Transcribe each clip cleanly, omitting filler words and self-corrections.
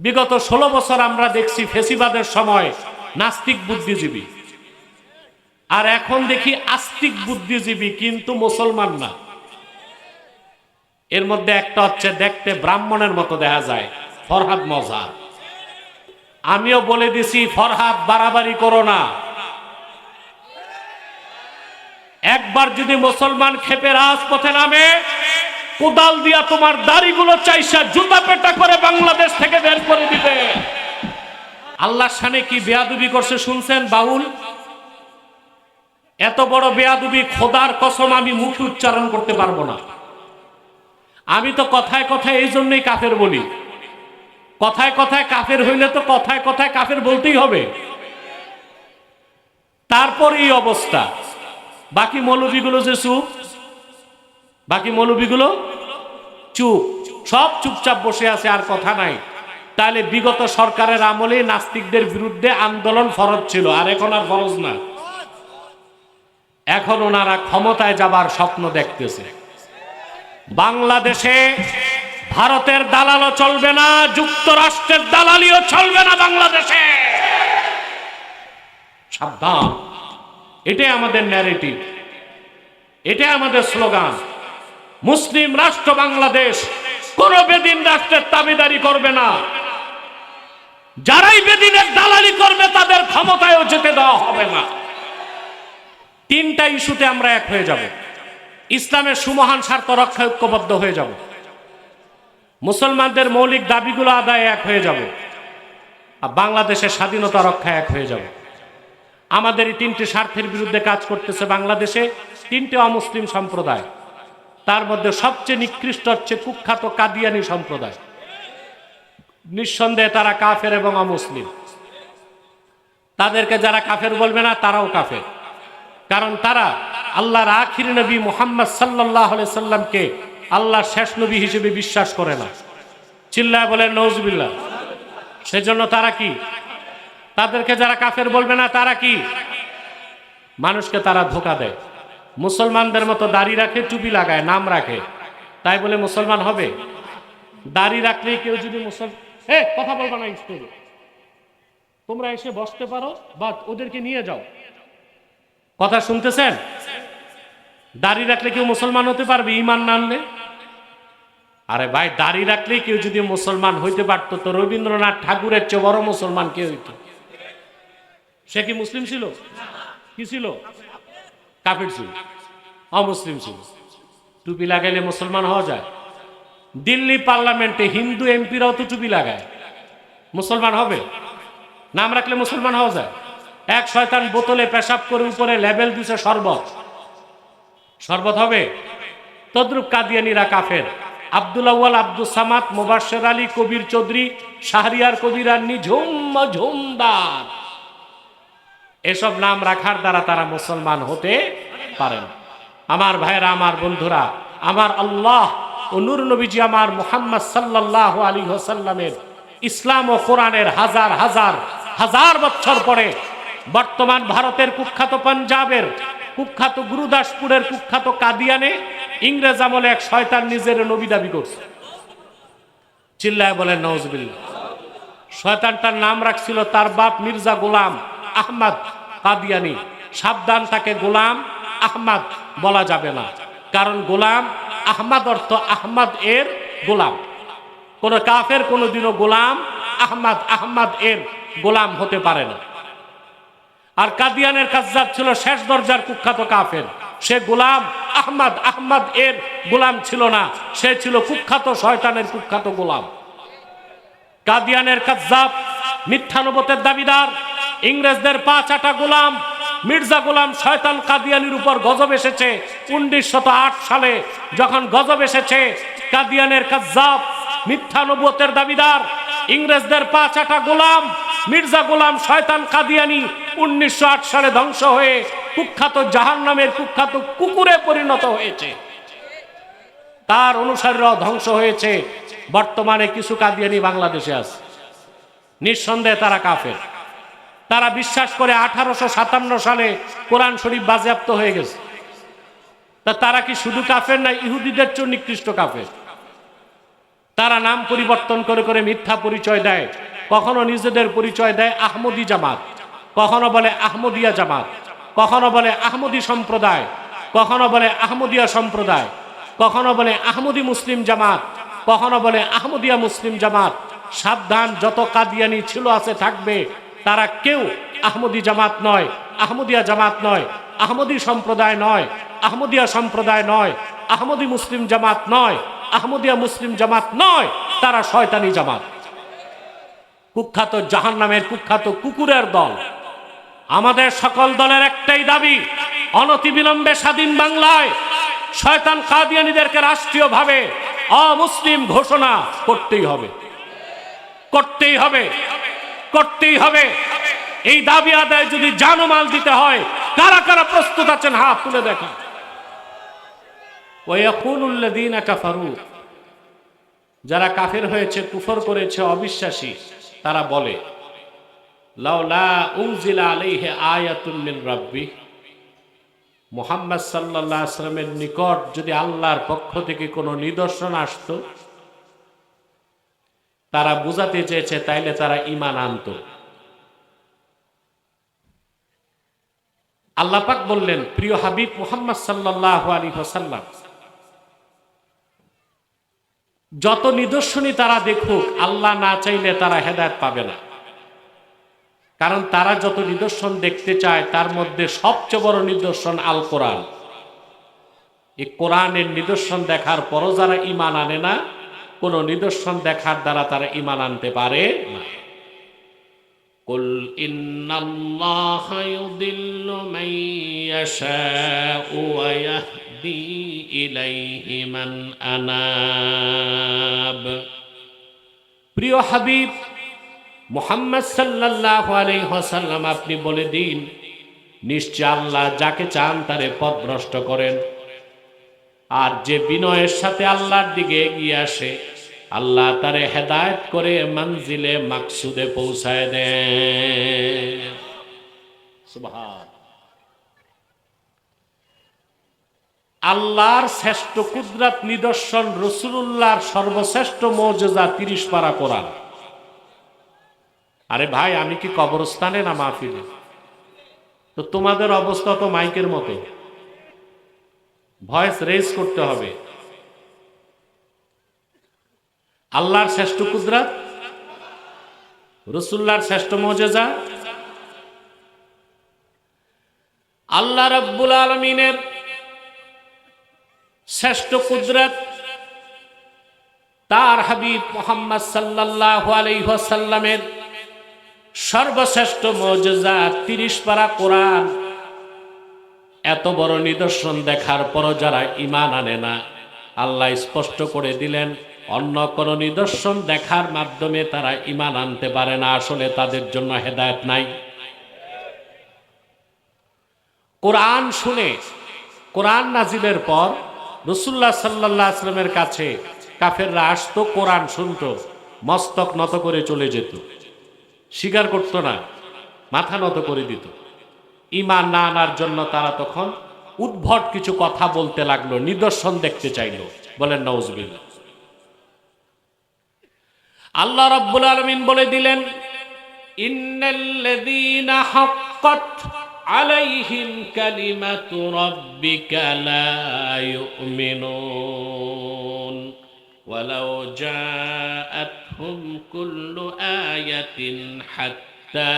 বিগত 16 বছর আমরা দেখছি ফেসিবাদের সময় নাস্তিক বুদ্ধিজীবী, আর এখন দেখি আস্তিক বুদ্ধিজীবী, কিন্তু মুসলমান না। এর মধ্যে একটা হচ্ছে দেখতে ব্রাহ্মণের মতো দেখা যায়, ফরহাদ মজহার। আমিও বলে দিছি, ফরহাদ বাড়াবাড়ি করো না। একবার যদি মুসলমান খেপে রাজপথে নামে, কোদাল দিয়া তোমার দাড়িগুলো চাইসা জুতা পেটা করে বাংলাদেশ থেকে বের করে দিবে। আল্লাহর শানে কি বেয়াদবি করছে শুনছেন বাউল? এত বড় বেয়াদবি খোদার কসম আমি মুখে উচ্চারণ করতে পারবো না। আমি তো কথায় কথায় এই জন্যই কাফের বলি। কথায় কথায় কাফের হইলে তো কথায় কথায় কাফের বলতেই হবে। তারপর এই অবস্থা। বাকি মৌলবীগুলো যে চুপ, বাকি মৌলবীগুলো চুপ, সব চুপচাপ বসে আছে, আর কথা নাই। তাহলে বিগত সরকারের আমলে নাস্তিকদের বিরুদ্ধে আন্দোলন ফরজ ছিল, আর এখন আর ফরজ না। এখন ওনারা ক্ষমতায় যাবার স্বপ্ন দেখতেছে। বাংলাদেশে ভারতের দালালও চলবে না, যুক্তরাষ্ট্রের দালালিও চলবে না বাংলাদেশে। সাবধান, এটাই আমাদের ন্যারেটিভ, এটাই আমাদের স্লোগান। মুসলিম রাষ্ট্র বাংলাদেশ কোন বেদিন রাষ্ট্রের দাবিদারি করবে না। যারাই বেদিনের দালালি করবে তাদের ক্ষমতায়ও যেতে দেওয়া হবে না। তিনটা ইস্যুতে আমরা এক হয়ে যাব। ইসলামের সুমহান স্বার্থ রক্ষায় ঐক্যবদ্ধ হয়ে যাব, মুসলমানদের মৌলিক দাবিগুলো আদায়ে এক হয়ে যাব, আর বাংলাদেশের স্বাধীনতা রক্ষায় এক হয়ে যাব। আমাদের এই তিনটি স্বার্থের বিরুদ্ধে কাজ করতেছে বাংলাদেশে তিনটে অমুসলিম সম্প্রদায়। তার মধ্যে সবচেয়ে নিকৃষ্ট হচ্ছে কুখ্যাত কাদিয়ানি সম্প্রদায়। নিঃসন্দেহে তারা কাফের এবং অমুসলিম। তাদেরকে যারা কাফের বলবে না তারাও কাফের, কারণ তারা আল্লাহর আখির নবী মুহাম্মদ সাল্লাল্লাহু আলাইহি সাল্লামকে আল্লাহর শেষ নবী হিসেবে বিশ্বাস করে না। চিল্লায় বলেন নাউজুবিল্লাহ। সেজন্য তারা কি? তাদেরকে যারা কাফের বলবে না তারা কি? মানুষকে তারা ধোঁকা দেয়। মুসলমানদের মতো দাড়ি রাখে, টুপি লাগায়, নাম রাখে, তাই বলে মুসলমান হবে? দাড়ি রাখলেই কেউ যদি কথা বলবা না, স্টেজে তোমরা এসে বসতে পারো বা ওদেরকে নিয়ে যাও। কথা শুনতেছেন? দাড়ি রাখলে কেউ মুসলমান হতে পারবে ঈমান না আনলে? আরে ভাই, দাড়ি রাখলেই কেউ যদি মুসলমান হইতে পারতো তো রবীন্দ্রনাথ ঠাকুরের চেয়ে বড় মুসলমান কে হইত? সে কি মুসলিম ছিল? কি ছিল? কাফির ছিল, অমুসলিম ছিল। টুপি লাগাইলে মুসলমান হওয়া যায়? দিল্লি পার্লামেন্টে হিন্দু এমপিরাও তো টুপি লাগায়, মুসলমান হবে? নাম রাখলে মুসলমান হওয়া যায়? এক শয়তান বোতলে পেশাব করে উপরে লেবেল দিছে শরবত, শরবত হবে? তদ্রুপ কাদিয়ানিরা কাফের। আব্দুল আউয়াল, আব্দুল সামাদ, মুবাশশির আলী, কবির চৌধুরী, শাহরিয়ার কবিরা, নিঝুম মজুমদার, এসব নাম রাখার দ্বারা তারা মুসলমান হতে পারেন। আমার ভাইরা, আমার বন্ধুরা, আমার আল্লাহ ও নূর নবীজি আমার মুহাম্মদ সাল্লাল্লাহু আলাইহি ওয়াসাল্লামের ইসলাম ও কোরআনের হাজার হাজার হাজার বছর পরে বর্তমান ভারতের কুখ্যাত পাঞ্জাবের কুখ্যাত গুরুদাসপুরের কুখ্যাত কাদিয়ানে ইংরেজ আমলে এক শয়তান নিজের নবী দাবি করছে। চিল্লায় বলেন নাউজুবিল্লাহ। শয়তানটার নাম রাখছিল তার বাপ মির্জা গোলাম আহমদ কাদিয়ানি। সাবধান, তাকে গোলাম আহমদ বলা যাবে না, কারণ গোলাম আহমদ অর্থ আহমদ এর গোলাম। কোন কাফের কোনদিনও গোলাম আহমদ এর গোলাম হতে পারে না। আর কাদিয়ানের কাজ্জাব ছিল শেষ দরজার কুখ্যাত কাফের। সে গোলাম আহমদ এর গোলাম ছিল না, সে ছিল কুখ্যাত শয়তানের কুখ্যাত গোলাম। কাদিয়ানের কাজ্জাব, মিথ্যা নবুয়তের দাবিদার, ইংরেজদের পা চাটা গোলাম মির্জা গোলাম শয়তান কাদিয়ানির উপর গজব এসেছে 1908 সালে। যখন গজব এসেছে, কাদিয়ানের কাজ্জাব, মিথ্যা নবুয়তের দাবিদার, ইংরেজদের পা চাটা গোলাম মির্জা গোলাম শয়তান কাদিয়ানি 1908 সালে ধ্বংস হয়ে কুখ্যাত জাহান্নামের কুখ্যাত কুকুরে পরিণত হয়েছে। তার অনুসারীরাও ধ্বংস হয়েছে। বর্তমানে কিছু কাদিয়ানি বাংলাদেশে আছে। নিঃসন্দেহে তারা কাফের। তারা বিশ্বাস করে 1857 সালে কোরআন শরীফ বাজেয়াপ্ত হয়ে গেছে। তা তারা কি শুধু কাফের না ইহুদিদের চেয়ে নিকৃষ্ট কাফের? তারা নাম পরিবর্তন করে করে মিথ্যা পরিচয় দেয়। কখনো নিজেদের পরিচয় দেয় আহমদী জামাত, কখনো বলে আহমদিয়া জামাত, কখনো বলে আহমদী সম্প্রদায়, কখনো বলে আহমদিয়া সম্প্রদায়, কখনো বলে আহমদী মুসলিম জামাত, কখনো বলে আহমদিয়া মুসলিম জামাত। সাবধান, যত কাদিয়ানি ছিল আছে থাকবে, তারা কেউ আহমদী জামাত নয়, আহমদিয়া জামাত নয়, আহমদী সম্প্রদায় নয়, আহমদিয়া সম্প্রদায় নয়, আহমদী মুসলিম জামাত নয়, আহমদিয়া মুসলিম জামাত নয়, তারা শয়তানি জামাত, কুখ্যাত জাহান্নামের কুখ্যাত কুকুরের দল। আমাদের সকল দলের একটাই দাবি, অনতিবিলম্বে স্বাধীন বাংলায় শয়তান কাদিয়ানীদেরকে রাষ্ট্রীয়ভাবে অমুসলিম ঘোষণা করতেই হবে, করতেই হবে, করতেই হবে। এই দাবি আদায় যদি জানমাল দিতে হয়, কারা কারা প্রস্তুত আছেন হাত তুলে দেখা। ওয়ায়াকুলুল্লাযীনা কাফারু, যারা কাফের হয়েছে, কুফর করেছে, অবিশ্বাসী, তারা বলে লাউলা উনজিলা আলাইহি আয়াতুন মিন রাব্বিহ, মুহাম্মদ সাল্লাল্লাহু আলাইহি ওয়াসাল্লামের নিকট যদি আল্লাহর পক্ষ থেকে কোনো নিদর্শন আসতো। তারা বুঝাতে চেয়েছে তাইলে তারা ঈমান আনতো। আল্লাহ পাক বললেন, প্রিয় হাবিব মুহাম্মদ সাল্লাল্লাহু আলাইহি ওয়াসাল্লাম, যত নিদর্শনই তারা দেখুক, আল্লাহ না চাইলে তারা হেদায়েত পাবে না। কারণ তারা যত নিদর্শন দেখতে চায়, তার মধ্যে সবচেয়ে বড় নিদর্শন আল কোরআন। এই কোরআনের নিদর্শন দেখার পরও যারা ঈমান আনে না, কোন নিদর্শন দেখার দ্বারা তারা ঈমান আনতে পারে না। কুল ইন্নাল্লাহা ইউদিল্লু মান ইয়াশাউ ওয়া ইয়াহদি ইলাইহি মান আনাব। প্রিয় হাবিব মুহাম্মদ সাল্লাল্লাহু আলাইহি ওয়াসাল্লাম, আপনি বলে দিন, নিশ্চয় আল্লাহ যাকে চান তারে পথভ্রষ্ট করেন, আর যে বিনয়ের সাথে আল্লাহর দিকে এগিয়ে আসে, আল্লাহ তারে হেদায়েত করে মঞ্জিলে মাকসুদে পৌঁছায় দেন। সুবহান। আল্লাহর শ্রেষ্ঠ কুদরত নিদর্শন, রাসূলুল্লাহর সর্বশ্রেষ্ঠ মুজিজা 30 পারা কোরআন। আরে ভাই, আমি কি কবরস্থানে না মাহফিলে? তো তোমাদের অবস্থা তো মাইকের মতো, ভয়েস রেজ করতে হবে। আল্লাহর শ্রেষ্ঠ কুদরত, রাসূলুল্লাহর শ্রেষ্ঠ মুজিজা, আল্লাহ রাব্বুল আলামিনের শ্রেষ্ঠ কুদরত, তার হাবিব মুহাম্মদ সাল্লাল্লাহু আলাইহি ওয়াসাল্লামের সর্বশ্রেষ্ঠ মুজিজা 30 পারা কোরআন। এত বড় নিদর্শন দেখার পরও যারা ঈমান আনে না, আল্লাহ স্পষ্ট করে দিলেন, অন্য কোন নিদর্শন দেখার মাধ্যমে তারা ঈমান আনতে পারে না। আসলে তাদের জন্য হেদায়েত নাই। কোরআন শুনে, কোরআন নাজিলের পর রাসূলুল্লাহ সাল্লাল্লাহু আলাইহি ওয়াসাল্লামের কাছে কাফেররা আসতো, কোরআন শুনতো, মস্তক নত করে চলে যেত, স্বীকার করতো না, মাথা নত করে দিত। ঈমান না আনার জন্য তারা তখন উদ্ভট কিছু কথা বলতে লাগলো, নিদর্শন দেখতে চাইলো। বলেন নাউজুবিল্লাহ। আল্লাহ রাব্বুল আলামিন বলে দিলেন, ইন্নাল্লাযীনা হাক্কাত আলাইহিম কালিমাতু রাব্বিকা লা ইউমিনুন ওয়ালাউ জাআতহুম কুল্লু আয়াতিন হাত্তা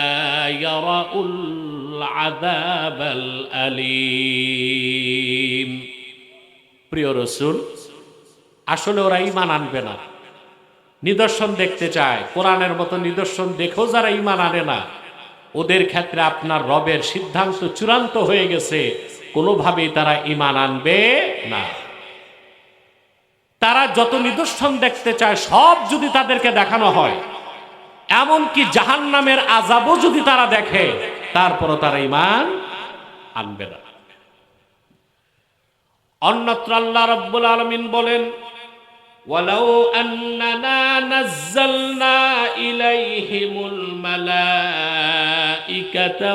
ইয়ারাউল আযাবাল আলীম। প্রিয় রাসূল, আসলে ওরা ঈমান আনবে না, নিদর্শন দেখতে চায়। কোরআনের মতো নিদর্শন দেখেও যারা ঈমান আনে না, ওদের ক্ষেত্রে আপনার রবের সিদ্ধান্ত চূড়ান্ত হয়ে গেছে, কোনোভাবেই তারা ঈমান আনবে না। তারা যত নিদর্শন দেখতে চায় সব যদি তাদেরকে দেখানো হয়, এমনকি জাহান্নামের আযাবও যদি তারা দেখে, তারপরও তারা ঈমান আনবে না। অন্যত্র আল্লাহ রাব্বুল আলামিন বলেন, ওয়ালাউ আন্নানা নাযালনা ইলাইহিমুল মালাইকাতা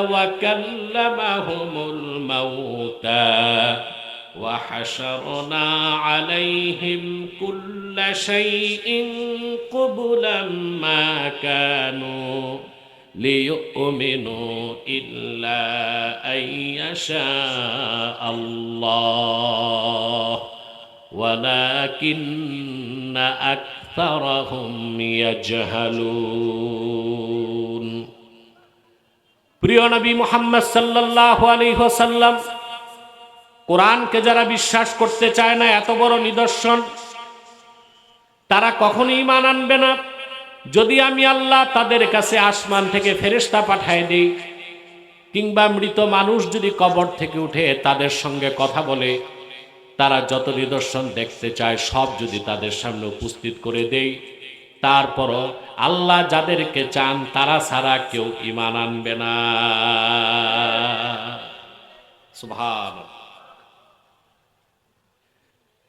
ওয়া কাল্লামাহুমুল মাউতা وحشرنا عليهم كل شيء قبلا ما كانوا ليؤمنوا إلا أن يشاء الله ولكن أكثرهم يجهلون প্রিয় নবী মুহাম্মদ সাল্লাল্লাহু আলাইহি ওয়াসাল্লাম কোরআনকে যারা বিশ্বাস করতে চায় না এত বড় নিদর্শন তারা কখনোই ঈমান আনবে না যদি আমি আল্লাহ তাদের কাছে আসমান থেকে ফেরেশতা পাঠায় দেই কিংবা মৃত মানুষ যদি কবর থেকে উঠে তাদের সঙ্গে কথা বলে তারা যত নিদর্শন দেখতে চায় সব যদি তাদের সামনে উপস্থিত করে দেই তারপরও আল্লাহ যাদেরকে চান তারা ছাড়া কেউ ঈমান আনবে না সুবহানাল্লাহ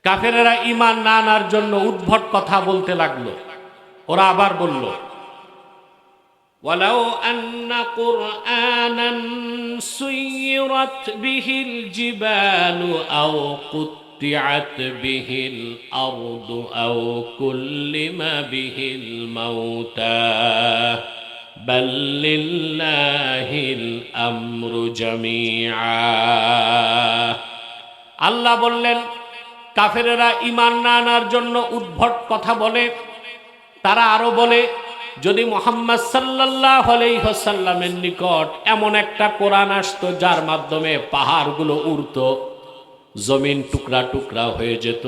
কাফেরেরা ঈমান না আনার জন্য উদ্ভট কথা বলতে লাগলো ওরা আবার বলল ওয়ালাউ আন্না কুরআনান সুয়িরাত বিহিল জিবালু আও কুত্তিআত বিহিল আরদু আও কুল্লিমা বিহিল মাউতা বাল লিল্লাহিল আমরু জামিআ আল্লাহ বললেন কাফেরেরা ঈমান না আনার জন্য উদ্ভট কথা বলে তারা আরো বলে যদি মুহাম্মদ সাল্লাল্লাহু আলাইহি ওয়াসাল্লামের নিকট এমন একটা কোরআন আসতো যার মাধ্যমে পাহাড়গুলো উড়তো জমিন টুকরা টুকরা হয়ে যেত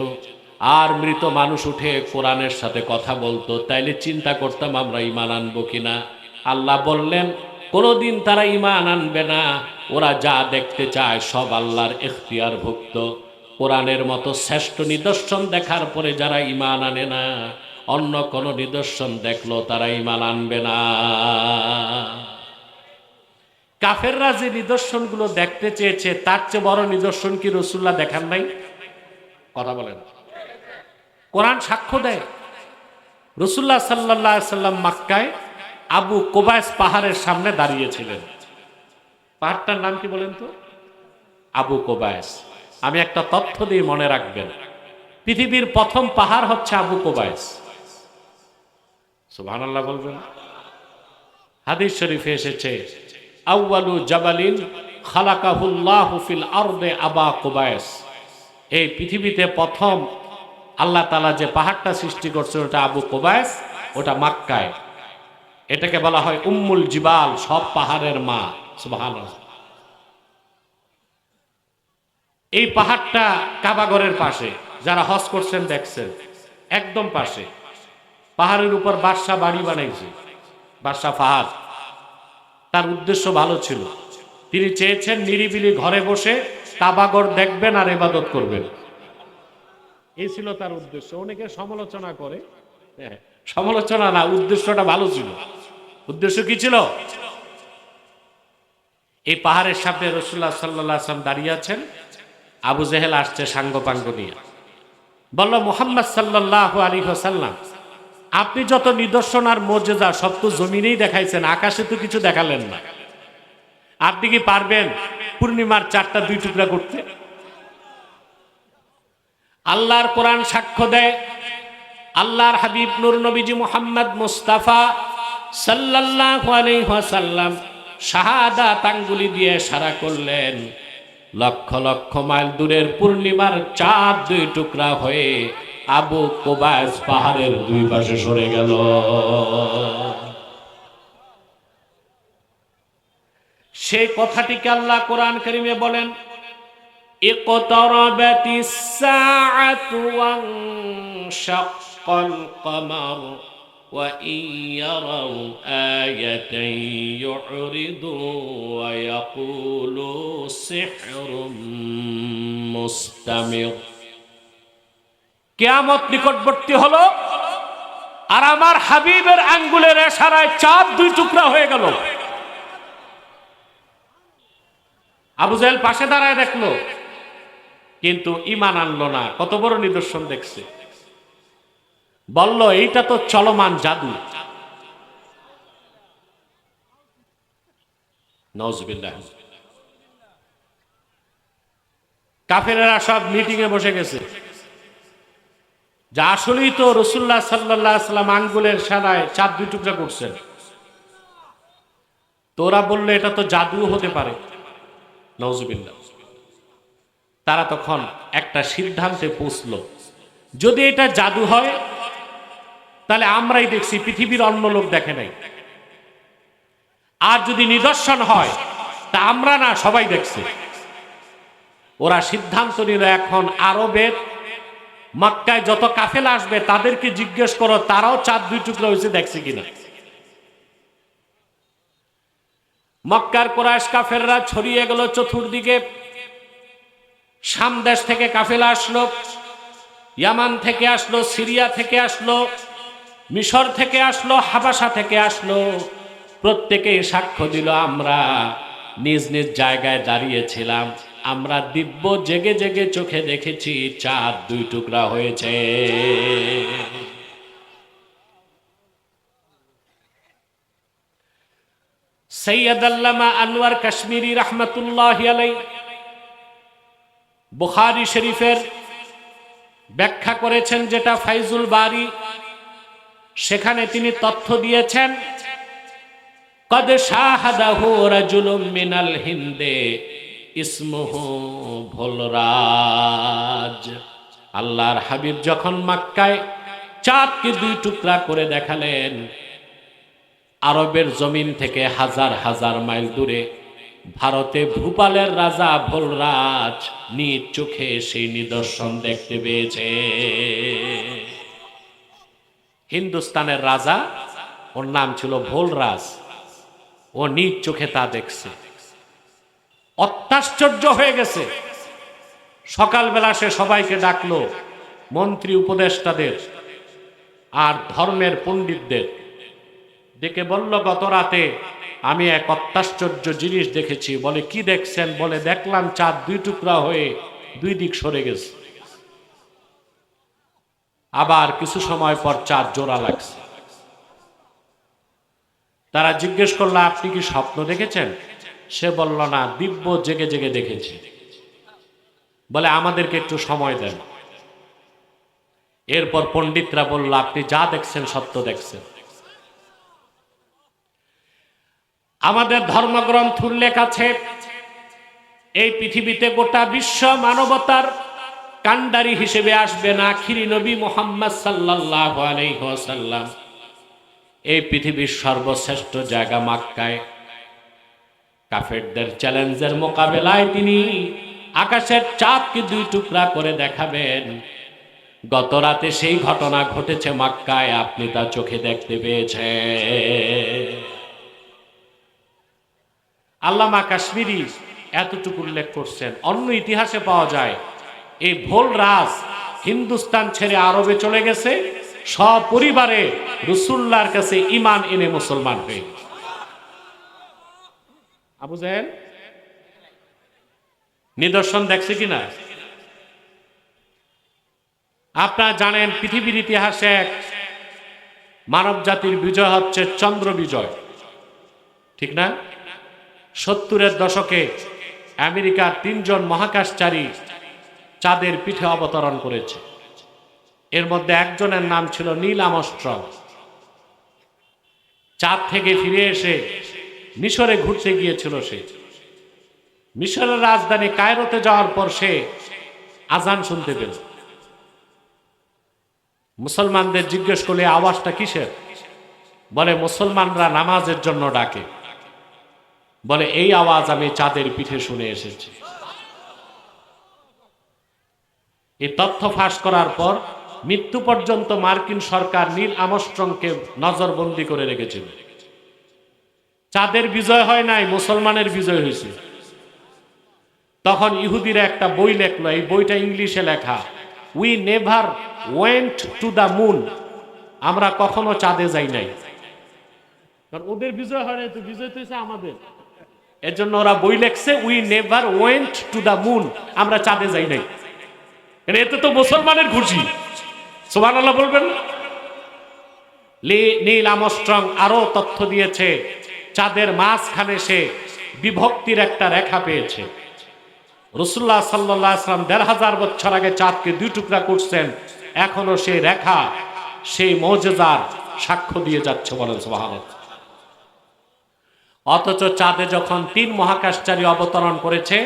আর মৃত মানুষ উঠে কোরআনের সাথে কথা বলতো তাইলে চিন্তা করতাম আমরা ঈমান আনবো কিনা আল্লাহ বললেন কোনোদিন তারা ঈমান আনবে না ওরা যা দেখতে চায় সব আল্লাহর ইখতিয়ারভুক্ত কোরআনের মতো শ্রেষ্ঠ নিদর্শন দেখার পরে যারা ঈমান আনে না অন্য কোন নিদর্শন দেখলো তারা ঈমান আনবে না কাফেররা যে নিদর্শনগুলো দেখতে চেয়েছে তার চেয়ে বড় নিদর্শন কি রাসূলুল্লাহ দেখান নাই কথা বলেন কোরআন সাক্ষ্য দেয় রাসূলুল্লাহ সাল্লাল্লাহু আলাইহি সাল্লাম মক্কায় আবু কুবাইস পাহাড়ের সামনে দাঁড়িয়েছিলেন পাহাড়টার নাম কি বলেন তো আবু কুবাইস আমি একটা তথ্য দিয়ে মনে রাখবেন পৃথিবীর প্রথম পাহাড় হচ্ছে আবু কুবাইস সুবহানাল্লাহ বলবেন হাদিস শরীফে এসেছে আউয়ালু জাবালিন খালাকাহুল্লাহু ফিল আরদে আবা কুবাইস এই পৃথিবীতে প্রথম আল্লাহ তাআলা যে পাহাড়টা সৃষ্টি করছেন ওটা আবু কুবাইস ওটা মক্কায় এটাকে বলা হয় উম্মুল জিবাল সব পাহাড়ের মা সুবহানাল্লাহ এই পাহাড়টা কাবাগরের পাশে যারা হজ করছেন দেখছেন একদম পাশে পাহাড়ের উপর বাদশা বাড়ি বানাইছে বাদশা ফাহাদ তার উদ্দেশ্য ভালো ছিল তিনি চেয়েছেন নিরিবিলি ঘরে বসে কাবাগর দেখবেন আর ইবাদত করবেন এই ছিল তার উদ্দেশ্য অনেকে সমালোচনা করে সমালোচনা না উদ্দেশ্যটা ভালো ছিল উদ্দেশ্য কি ছিল এই পাহাড়ের সামনে রাসূলুল্লাহ সাল্লাল্লাহু আলাইহি ওয়াসাল্লাম দাঁড়িয়ে আছেন আবু জেহেল আসছে সাঙ্গপাঙ্গ নিয়ে বলল মুহাম্মদ সাল্লাল্লাহু আলাইহি ওয়াসাল্লাম আপনি যত নিদর্শন আর মুজিজা সব তো জমিনেই দেখাইছেন আকাশে তো কিছু দেখালেন না আপনি কি পারবেন পূর্ণিমার চাঁদটা দুই টুকরা করতে আল্লাহর কোরআন সাক্ষ্য দেয় আল্লাহর হাবিব নূর নবীজি মুহাম্মদ মুস্তাফা সাল্লাল্লাহু আলাইহি ওয়াসাল্লাম শাহাদাত আঙ্গুলি দিয়ে ইশারা করলেন লক্ষ লক্ষ মাইল দূরের পূর্ণিমার চাঁদ দুই টুকরা হয়ে আবু কুবাইস পাহাড়ের দুই পাশে সরে গেল সেই কথাটিকে আল্লাহ কোরআন কারীমে বলেন ইকতারাবাতিস সাআতু ওয়ানশাক্কাল কমার ওয়া ইয়ারাউ আয়াতান ইউরিদু ওয়া ইয়াকুলু সিহরুম মুস্তামির কিয়ামত নিকটবর্তী হলো আর আমার হাবিবের আঙ্গুলের ইশারায় চাঁদ দুই টুকরা হয়ে গেল আবু জাহেল পাশে দাঁড়ায় দেখলো কিন্তু ঈমান আনলো না কত বড় নিদর্শন দেখছে বলল এইটা তো চলমান জাদু নাউজুবিল্লাহ কাফেরেরা সব মিটিংয়ে বসে গেছে, যা আসলেই তো রাসূলুল্লাহ সাল্লাল্লাহু আলাইহি সাল্লাম আঙ্গুলের সানায় চাঁদ দুই টুকরা করছেন। তোরা বললে এটা তো জাদু হতে পারে, নাউজুবিল্লাহ। তারা তখন একটা সিদ্ধান্তে পৌঁছলো, যদি এটা জাদু হয় তাহলে আমরাই দেখছি, পৃথিবীর অন্য লোক দেখে নাই। আর যদি নিদর্শন হয় তা আমরা না, সবাই দেখছে। ওরা সিদ্ধান্ত নিল, এখন আরবের মক্কায় যত কাফেলা আসবে তাদেরকে জিজ্ঞেস করো তারাও চাঁদ দুই টুকরা হয়েছে দেখছে কিনা। মক্কার কুরাইশ কাফেররা ছড়িয়ে গেল চতুর্দিকে। শাম দেশ থেকে কাফেলা আসলো, ইয়ামান থেকে আসলো, সিরিয়া থেকে আসলো, মিশর থেকে আসলো, হাবাসা থেকে আসলো। প্রত্যেকে সাক্ষ্য দিল, আমরা নিজ নিজ জায়গায় দাঁড়িয়েছিলাম, আমরা দিব্য জেগে জেগে চোখে দেখেছি চাঁদ দুই টুকরা হয়েছে। সৈয়দ আল্লামা আনোয়ার কাশ্মীরি রহমতুল্লাহি আলাইহি বুখারী শরীফের ব্যাখ্যা করেছেন, যেটা ফাইজুল বারী, সেখানে তিনি তথ্য দিয়েছেন, কদ শাহাদাহু রাজুলুম মিনাল হিন্দে ইসমুহু ভোলরাজ। আল্লাহর হাবিব যখন মক্কায় চাঁদকে দুই টুকরা করে দেখালেন, আরবের জমিন থেকে হাজার হাজার মাইল দূরে ভারতে ভূপালের রাজা ভোলরাজ নিজ চোখে সেই নিদর্শন দেখতে পেয়েছে। হিন্দুস্তানের রাজা, ওর নাম ছিল ভোলরাজ, ও নিজ চোখে তা দেখছে, অত্যাশ্চর্য হয়ে গেছে। সকালবেলা সে সবাইকে ডাকলো, মন্ত্রী উপদেষ্টাদের আর ধর্মের পণ্ডিতদের ডেকে বলল, গত রাতে আমি এক অত্যাশ্চর্য জিনিস দেখেছি। বলে, কি দেখছেন? বলে, দেখলাম চাঁদ দুই টুকরা হয়ে দুই দিক সরে গেছে, আবার কিছু সময় পর চাঁদ জোড়া লাগছে। তারা জিজ্ঞেস করলো, আপনি কি স্বপ্ন দেখেছেন? সে বলল, না, দিব্য জেগে জেগে দেখেছি। বলে, আমাদেরকে একটু সময় দেন। এরপর পণ্ডিতরা বলল, আপনি যা দেখছেন সত্য দেখছেন। আমাদের ধর্মগ্রন্থ উল্লেখ আছে, এই পৃথিবীতে গোটা বিশ্ব মানবতার কান্ডারি হিসেবে আসবেন আখিরি নবী মুহাম্মদ সাল্লাল্লাহু আলাইহি ওয়াসাল্লাম। এই পৃথিবীর সর্বশ্রেষ্ঠ জায়গা মক্কায় কাফেরদের চ্যালেঞ্জের মোকাবেলায় তিনি আকাশের চাঁদকে দুই টুকরা করে দেখাবেন। গত রাতে সেই ঘটনা ঘটেছে মক্কায়, আপনি তা চোখে দেখতে পেয়েছেন। আল্লামা কাশ্মীরি এতটুকু উল্লেখ করছেন। অন্য ইতিহাসে পাওয়া যায়, এই ভোলরাজ হিন্দুস্তান ছেড়ে আরবে চলে গেছে, সপরিবারে রাসূলুল্লাহর কাছে ঈমান এনে মুসলমান হয়ে। আবু জাহেল নিদর্শন দেখছে কিনা? আপনারা জানেন, পৃথিবীর ইতিহাসে এক মানব জাতির বিজয় হচ্ছে চন্দ্র বিজয়, ঠিক না? 70-এর দশকে আমেরিকার 3 জন মহাকাশচারী চাঁদের পিঠে অবতরণ করেছে। এর মধ্যে একজনের নাম ছিল নীল আর্মস্ট্রং। চাঁদ থেকে ফিরে এসে মিশরে ঘুরতে গিয়েছিল সে। মিশরের রাজধানী কায়রোতে যাওয়ার পর সে আজান শুনতে পেল। মুসলমানদের জিজ্ঞেস করলে, আওয়াজটা কিসের? বলে, মুসলমানরা নামাজের জন্য ডাকে। বলে, এই আওয়াজ আমি চাঁদের পিঠে শুনে এসেছি। এই তথ্য ফাঁস করার পর মৃত্যু পর্যন্ত মার্কিন সরকার নীল আর্মস্ট্রংকে নজরবন্দি করে রেখেছিল। চাঁদের বিজয় হয় নাই, মুসলমানের বিজয় হয়েছে। তখন ইহুদিরা একটা বই লেখলো, এই বইটা ইংলিশে লেখা, we never went to the moon, আমরা কখনো চাঁদে যাই নাই। কারণ ওদের বিজয় হয় নাই, তো বিজয় তো হয়েছে আমাদের। এর জন্য ওরা বই লেখছে, we never went to the moon, আমরা চাঁদে যাই নাই। এতে তো মুসলমানের খুশি, সুবহানাল্লাহ বলবেন। নীল আর্মস্ট্রং আরো তথ্য দিয়েছে, চাঁদের মাঝখানে সে বিভক্তির একটা রেখা পেয়েছে। রাসূলুল্লাহ সাল্লাল্লাহু আলাইহি ওয়াসাল্লাম ১৫০০ বছর আগে চাঁদকে ২ টুকরা করছেন, এখনো সেই রেখা, সেই মুজিজার সাক্ষ্য দিয়ে যাচ্ছে, বলেন সুবহানাল্লাহ। অথচ চাঁদে যখন ৩ মহাকাশচারী অবতরণ করেছে,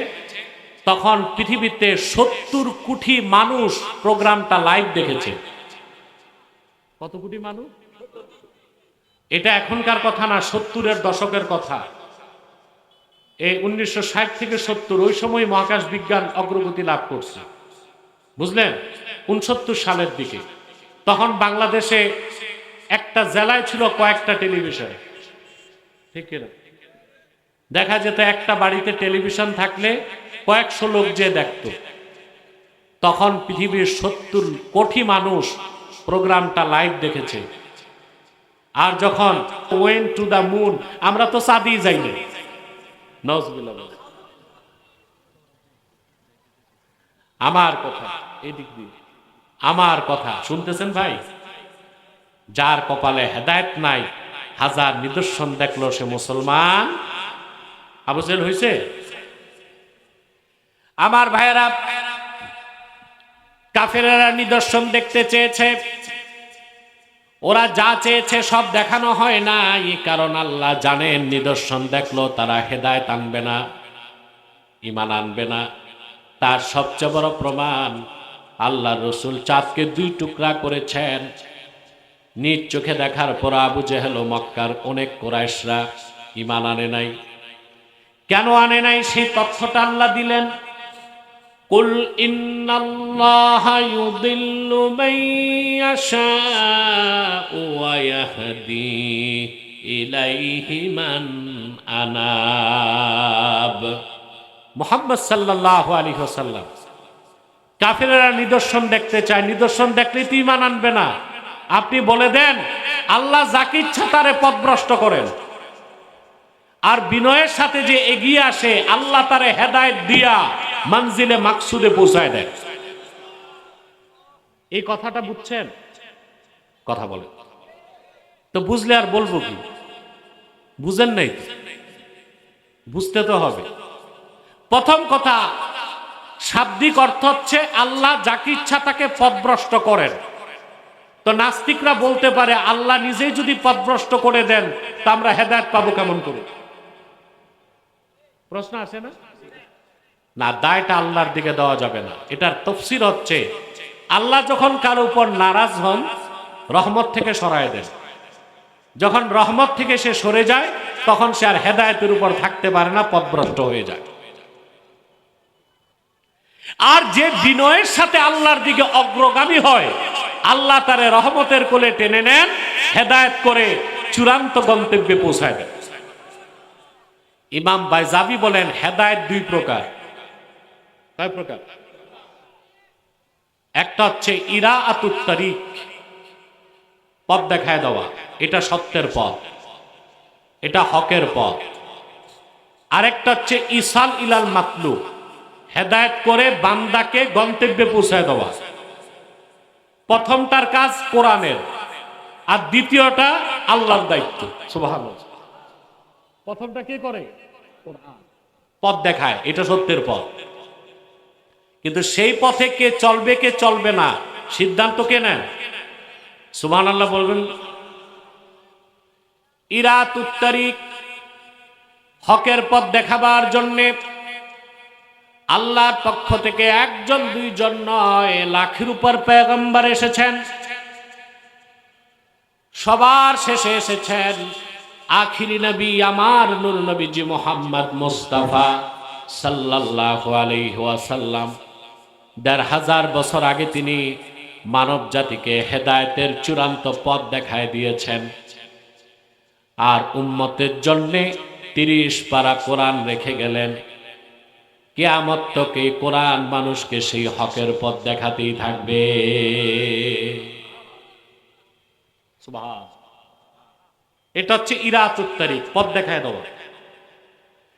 তখন পৃথিবীতে ৭০ কোটি মানুষ প্রোগ্রামটা লাইভ দেখেছে। কত কোটি মানুষ? এটা এখনকার কথা না, ৭০-এর দশকের কথা। এই ১৯৬০ থেকে ৭০, ওই সময় মহাকাশ বিজ্ঞান অগ্রগতি লাভ করছে, বুঝলেন? ৬৯ সালের দিকে তখন বাংলাদেশে একটা জেলায় ছিল কয়েকটা টেলিভিশন, ঠিক কিনা? দেখা যেত একটা বাড়িতে টেলিভিশন থাকলে কয়েকশো লোক যে দেখত। তখন পৃথিবীর ৭০ কোটি মানুষ প্রোগ্রামটা লাইভ দেখেছে। আর যখন ওয়েন্ট টু দ্য মুন, আমরা তো চাঁদেই যাইনি, নাউজুবিল্লাহ। আমার কথা এই দিক দিয়ে, আমার কথা শুনতেছেন ভাই? যার কপালে হেদায়েত নাই, হাজার নিদর্শন দেখলো সে মুসলমান আবু জেহেল হইছে? আমার ভাইয়েরা, কাফেরেরা নিদর্শন দেখতে চেয়েছে, ওরা যা চেয়েছে সব দেখানো হয় না, এই কারণ আল্লাহ জানেন নিদর্শন দেখলো তারা হেদায়েত আনবে না, ঈমান আনবে না। তার সবচেয়ে বড় প্রমাণ, আল্লাহর রাসূল চাঁদকে ২ টুকরা করেছেন। নিজ চোখে দেখার পর আবু জেহেল ও মক্কার অনেক কুরাইশরা ঈমান আনে নাই। কেন আনে নাই সেই তথ্যটা আল্লাহ দিলেন। কুল ইন্নাল্লাহা ইউদিল্লু মান ইয়াশাউ ওয়া ইয়াহদি ইলাইহি মান আনাব। মুহাম্মদ সাল্লাল্লাহু আলাইহি ওয়াসাল্লাম, কাফেরেরা নিদর্শন দেখতে চায়, নিদর্শন দেখলে তো ঈমান আনবে না। আপনি বলে দেন আল্লাহ যাকে ইচ্ছা তারে পথভ্রষ্ট করেন, আর বিনয়ের সাথে যে এগিয়ে আসে আল্লাহ তারে হেদায়েত দিয়া মঞ্জিলে মাকসুদে পৌঁছায় দেন। এই কথাটা বুঝছেন? কথা বলে তো বুঝলে আর বলবো কি? বুঝেন নাই তো, বুঝতে তো হবে। প্রথম কথা, শাব্দিক অর্থ হচ্ছে আল্লাহ যাকে ইচ্ছা তাকে পথভ্রষ্ট করেন। তো নাস্তিকরা বলতে পারে আল্লাহ নিজেই যদি পথভ্রষ্ট করে দেন তা আমরা হেদায়েত পাবো কেমন করে? প্রশ্ন আসে না? না, দায়টা আল্লাহর দিকে দেওয়া যাবে না। এটার তাফসীর হচ্ছে, আল্লাহ যখন কারো উপর নারাজ হন রহমত থেকে সরায় দেন। যখন রহমত থেকে সে সরে যায় তখন সে আর হেদায়েতের উপর থাকতে পারে না, পথভ্রষ্ট হয়ে যায়। আর যে বিনয়ের সাথে আল্লাহর দিকে অগ্রগামী হয়, আল্লাহ তারে রহমতের কোলে টেনে নেন, হেদায়েত করে চূড়ান্ত গন্তব্যে পৌঁছায় দেন। ইমাম বাইজাবি বলেন হেদায়েত 2 প্রকার। কয় প্রকার? একটা হচ্ছে ইরাআতুত তারিক, পথ দেখায় দেওয়া, এটা সত্যের পথ, এটা হকের পথ। আরেকটা হচ্ছে ইসাল ইলাল মাতলুব, হেদায়েত করে বান্দাকে গন্তব্যে পৌঁছায় দেওয়া। প্রথমটার কাজ কোরআনের, আর দ্বিতীয়টা আল্লাহর দায়িত্ব। সুবহানাল্লাহ। প্রথমটা কে করে? কোরআন পথ দেখায়, এটা সত্যের পথ। কিন্তু সেই পথে কে চলবে কে চলবে না সিদ্ধান্ত কে নেন? সুবহানাল্লাহ বলবেন। ইরাতুত তারিক, হকের পথ দেখাবার জন্যে আল্লাহর পক্ষ থেকে 1 জন 2 জন নয়, লাখের উপর পয়গম্বর এসেছেন। সবার শেষে এসেছেন আখিরি নবী আমার নূর নবীজি মুহাম্মদ মুস্তাফা সাল্লাল্লাহু আলাইহি ওয়াসাল্লাম। ১৫০০ বছর আগে তিনি মানব জাতিকে হেদায়েতের চূড়ান্ত পথ দেখায় দিয়েছেন। আর উম্মতের জন্যে 30 পারা কোরআন রেখে গেলেন। কিয়ামত তক এই কোরআন মানুষকে সেই হকের পথ দেখাতেই থাকবে। সুবহান। এটা হচ্ছে ইরাতুত তারিক, পথ দেখায় দেওয়া।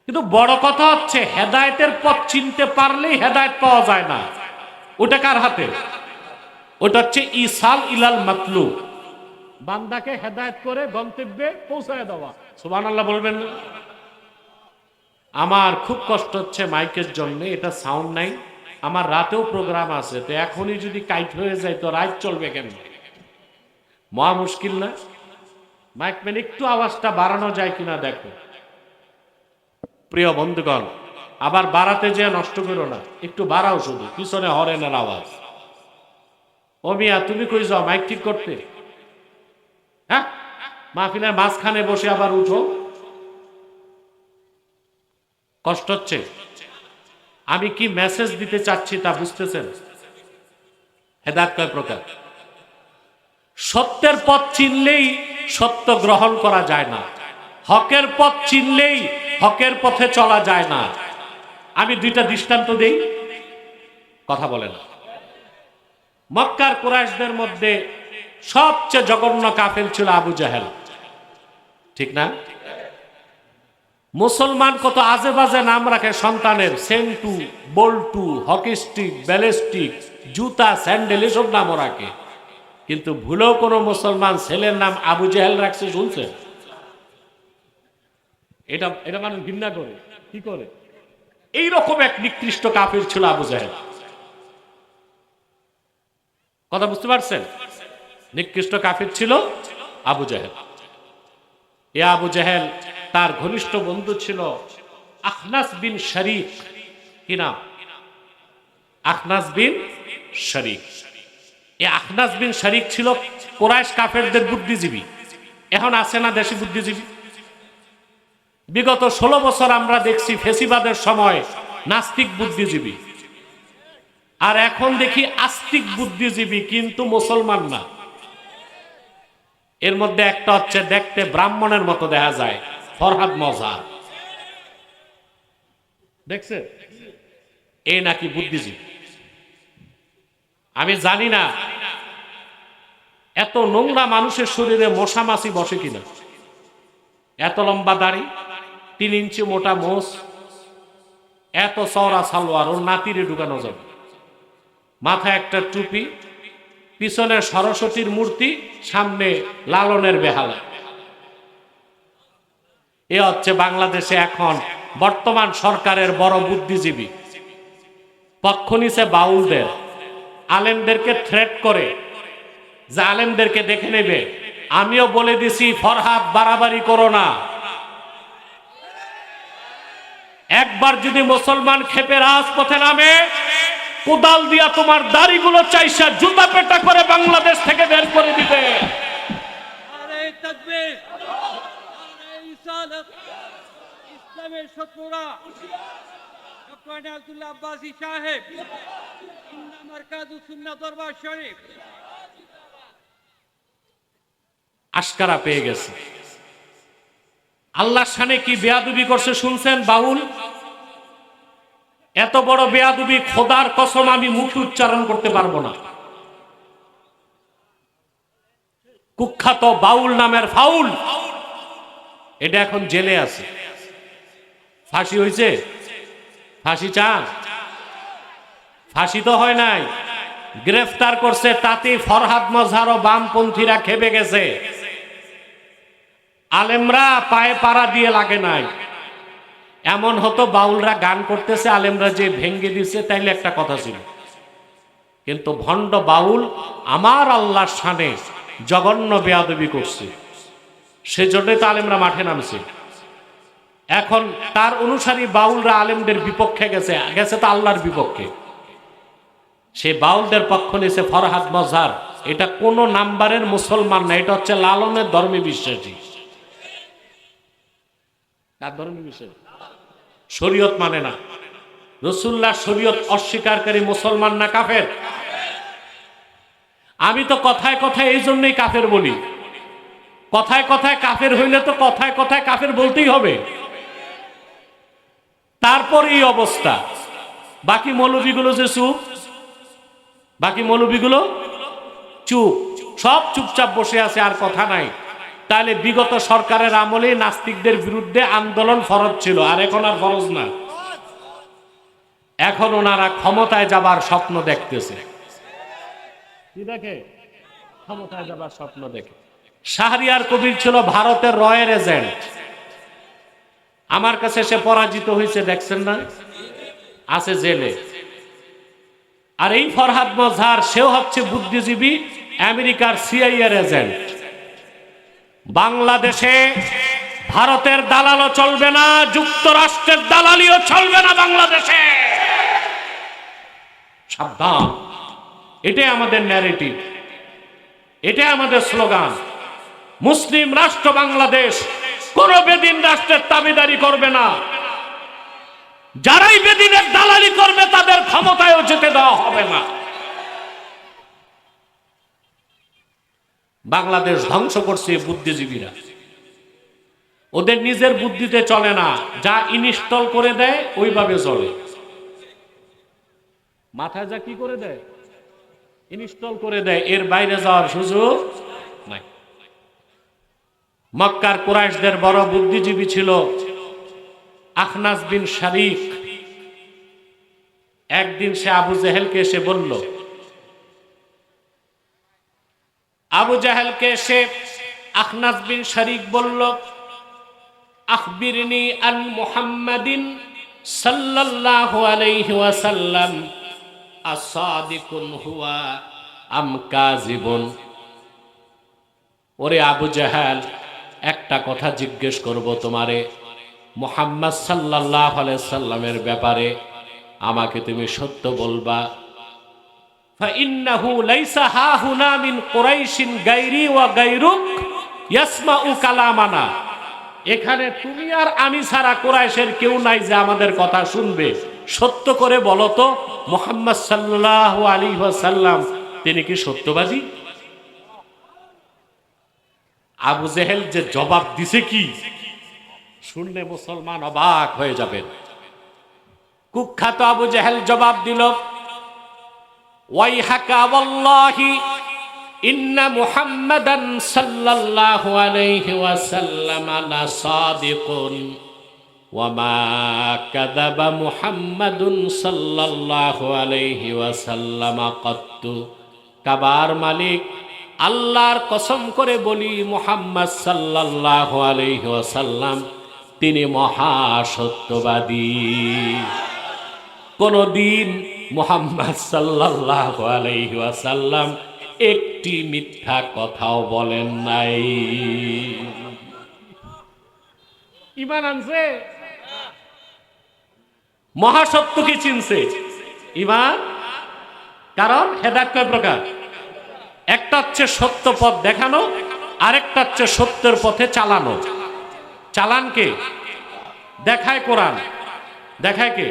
কিন্তু বড় কথা হচ্ছে হেদায়েতের পথ চিনতে পারলেই হেদায়েত পাওয়া যায় না। ওটা কার হাতে? ওটা হচ্ছে ইসাল ইলাল মাতলুব, বান্দাকে হেদায়েত করে গন্তব্যে পৌঁছায় দেওয়া। সুবহানাল্লাহ বলবেন। আমার খুব কষ্ট হচ্ছে মাইকের জন্য, এটা সাউন্ড নাই, আমার রাতেও প্রোগ্রাম আছে, তো এখনই যদি কাইট হয়ে যায় তো রাত চলবে কেন? মহা মুশকিল না? মাইক ম্যান একটু আওয়াজটা বাড়ানো যায় কিনা দেখো। প্রিয় বন্ধুগণ, আবার বাড়াতে যেয়ে নষ্ট করো না, একটু বাড়াও, শুধু পিছনে হরেনের আওয়াজ। ও মিয়া, তুমি কই যাও মাইক ঠিক করতে? হ্যাঁ, মাহফিলের মাঝখানে বসে আবার উঠো। কষ্ট হচ্ছে? আমি কি মেসেজ দিতে চাচ্ছি তা বুঝতেছেন? হেদায়েত কয় প্রকার? সত্যের পথ চিনলেই সত্য গ্রহণ করা যায় না, হকের পথ চিনলেই হকের পথে চলা যায় না। আমি দুইটা দৃষ্টান্ত দেই, কথা বলে না। মক্কার কুরাইশদের মধ্যে সবচেয়ে জঘন্য কাফের ছিল আবু জাহেল, ঠিক না? মুসলমান কত আজে বাজে নাম রাখে সন্তানের, সেন্টু, বল্টু, হকি স্টিক, ব্যালিস্টিক, জুতা, স্যান্ডেল, এসব নামও রাখে। কিন্তু ভুলেও কোনো মুসলমান ছেলের নাম আবু জাহেল রাখছে শুনছে? এটা এটা মানুষ ঘৃণা করে। কি করে? এইরকম এক নিকৃষ্ট কাফের ছিল আবু জাহেল। কথা বুঝতে পারছেন? নিকৃষ্ট কাফের ছিল আবু জাহেল। এ আবু জাহেল, তার ঘনিষ্ঠ বন্ধু ছিল আখনাস বিন শরীক। কি নাম? আখনাস বিন শরীক। এ আখনাস বিন শরীক ছিল কুরাইশ কাফেরদের বুদ্ধিজীবী। এখন আছে না দেশি বুদ্ধিজীবী? বিগত 16 বছর আমরা দেখছি ফেসিবাদের সময় নাস্তিক বুদ্ধিজীবী, আর এখন দেখি আস্তিক বুদ্ধিজীবী, কিন্তু মুসলমান না। এর মধ্যে একটা হচ্ছে দেখতে ব্রাহ্মণের মতো দেখা যায়, ফরহাদ মজহার। দেখছে? এই নাকি বুদ্ধিজীবী। আমি জানি না এত নোংরা মানুষের শরীরে মশা মাছি বসে কিনা। এত লম্বা দাড়ি, 3 ইঞ্চি মোটা মোষ, এত চওড়া সালোয়ার, ওর নাতিরে ঢুকানো যাবে। মাথায় একটা টুপি, পিছনে সরস্বতীর মূর্তি, সামনে লালনের বেহালা। এ হচ্ছে বাংলাদেশে এখন বর্তমান সরকারের বড় বুদ্ধিজীবী। পক্ষ নিছে বাউলদের, আলেমদেরকে থ্রেট করে যে আলেমদেরকে দেখে নেবে। আমিও বলে দিছি, ফরহাদ বাড়াবাড়ি করো না। একবার যদি মুসলমান খেপে রাজপথে নামে, কোদাল দিয়া তোমার দাড়িগুলো চাইসা জুতা পেটা করে বাংলাদেশ থেকে বের করে দিবে। নারে তাকবীর, নারে রিসালাত, ইসলামের শত্রুরা ডক্টর আব্দুল্লাহ আব্বাসী সাহেব, ইন্না মারকাজুস সুন্নাহ দরবার শরীফ আশকারা পেয়ে গেছে। আল্লাহর শানে কি বেয়াদবি করছে শুনছেন বাউল? এত বড় বেয়াদবি খোদার কসম আমি মুখে উচ্চারণ করতে পারবো না। কুখ্যাত বাউল নামের ফাউল, এটা এখন জেলে আছে। ফাঁসি হয়েছে? ফাঁসি চান? ফাঁসি তো হয় নাই, গ্রেফতার করছে। তাতে ফরহাদ মজহার ও বামপন্থীরা খেপে গেছে। আলেমরা পায়ে পাড়া দিয়ে লাগে নাই। এমন হতো বাউলরা গান করতেছে, আলেমরা যে ভেঙ্গে দিছে, তাইলে একটা কথা ছিল। কিন্তু ভণ্ড বাউল আমার আল্লাহর শানে জঘন্য বেয়াদবি করছে, সেজন্যই তো আলেমরা মাঠে নামছে। এখন তার অনুসারী বাউলরা আলেমদের বিপক্ষে গেছে, গেছে তো আল্লাহর বিপক্ষে। সে বাউলদের পক্ষ নিয়েছে ফরহাদ মজহার। এটা কোন নাম্বারের মুসলমান না, এটা হচ্ছে লালনের ধর্মে বিশ্বাসী। তার ধর্মে বিশ্বাসী, শরীয়ত মানে না। রাসূলুল্লাহ শরীয়ত অস্বীকারী মুসলমান না কাফের? আমি তো কথায় কথায় এই জন্যই কাফের বলি। কথায় কথায় কাফের হইলে তো কথায় কথায় কাফের বলতেই হবে। তারপর এই অবস্থা। বাকি মৌলবীগুলো যে চুপ, বাকি মৌলবীগুলো চুপ, সব চুপচাপ বসে আছে, আর কথা নাই। তাহলে বিগত সরকারের আমলে নাস্তিকদের বিরুদ্ধে আন্দোলন ফরজ ছিল, আর এখন আর ফরজ না। এখন ওনারা ক্ষমতায় যাবার স্বপ্ন দেখতেছে। কি দেখে? ক্ষমতায় যাবার স্বপ্ন দেখে। শাহরিয়ার কবির ছিল ভারতের রয়ের এজেন্ট, আমার কাছে সে পরাজিত হয়েছে, দেখছেন না, আছে জেলে। আর এই ফরহাদ মজহার, সেও হচ্ছে বুদ্ধিজীবী, আমেরিকার সিআইএর এজেন্ট। বাংলাদেশে ভারতের দালালও চলবে না, যুক্তরাষ্ট্রের দালালিও চলবে না বাংলাদেশে। সাবধান, এটাই আমাদের ন্যারেটিভ, এটাই আমাদের স্লোগান। মুসলিম রাষ্ট্র বাংলাদেশ কোন বেদিন রাষ্ট্রের দাবিদারি করবে না। যারাই বেদিনের দালালি করবে তাদের ক্ষমতায়ও যেতে দেওয়া হবে না। বাংলাদেশ ধ্বংস করছে বুদ্ধিজীবীরা, ওদের নিজের বুদ্ধিতে চলে না, যা ইনস্টল করে দেয় ওইভাবে চলে। মাথায় যা কি করে দেয়, ইনস্টল করে দেয়, এর বাইরে যাওয়ার সুযোগ নাই। মক্কার কুরাইশদের বড় বুদ্ধিজীবী ছিল আখনাস বিন শারিক। একদিন সে আবু জেহেলকে এসে বলল, আবু জাহেলকে এসে আখনাস বিন শারিক বলল, আখবিরনি আন মুহাম্মাদিন সাল্লাল্লাহু আলাইহি ওয়াসাল্লাম আসাদিকুন হুয়া আম কাযিবুন। ওরে আবু জাহেল, একটা কথা জিজ্ঞেস করব তোমারে, মুহাম্মদ সাল্লাল্লাহু আলাইহি সাল্লামের ব্যাপারে আমাকে তুমি সত্য বলবা। ফাইন্নাহু লাইসা হাহুনা মিন কুরাইশিন গায়রি ওয়া গায়রুক ইয়াসমাউ কালামানা। এখানে তুমি আর আমি ছাড়া কুরাইশের কেউ নাই যে আমাদের কথা শুনবে। সত্য করে বলো তো, মুহাম্মদ সাল্লাল্লাহু আলাইহি ওয়াসাল্লাম তিনি কি সত্যবাদী? আবু জেহেল যে জবাব দিছে, কি শুনলে মুসলমান অবাক হয়ে যাবেন। কুখ্যাত আবু জেহেল জবাব দিল, ওয়াইহাকা ওয়াল্লাহি ইন্না মুহাম্মাদান সাল্লাল্লাহু আলাইহি ওয়াসাল্লাম লা সাদিকুন ওয়া মা কাযাবা মুহাম্মাদুন সাল্লাল্লাহু আলাইহি ওয়াসাল্লাম কাত্তু। কাবার মালিক আল্লাহর কসম করে বলি, মুহাম্মদ সাল্লাল্লাহু আলাইহি ওয়াসাল্লাম তিনি মহা সত্যবাদী। কোনদিন মুহাম্মদ সাল্লাল্লাহু আলাইহি ওয়াসাল্লাম একটি মিথ্যা কথাও বলেন নাই। ঈমান আনছে, মহাসত্যকে চিনছে। ঈমান, কারণ হেদায়েত কয় প্রকার? একটা হচ্ছে সত্য পথ দেখানো, আরেকটা হচ্ছে সত্যের পথে চালানো। চালানকে দেখায় কোরআন, দেখায় কে?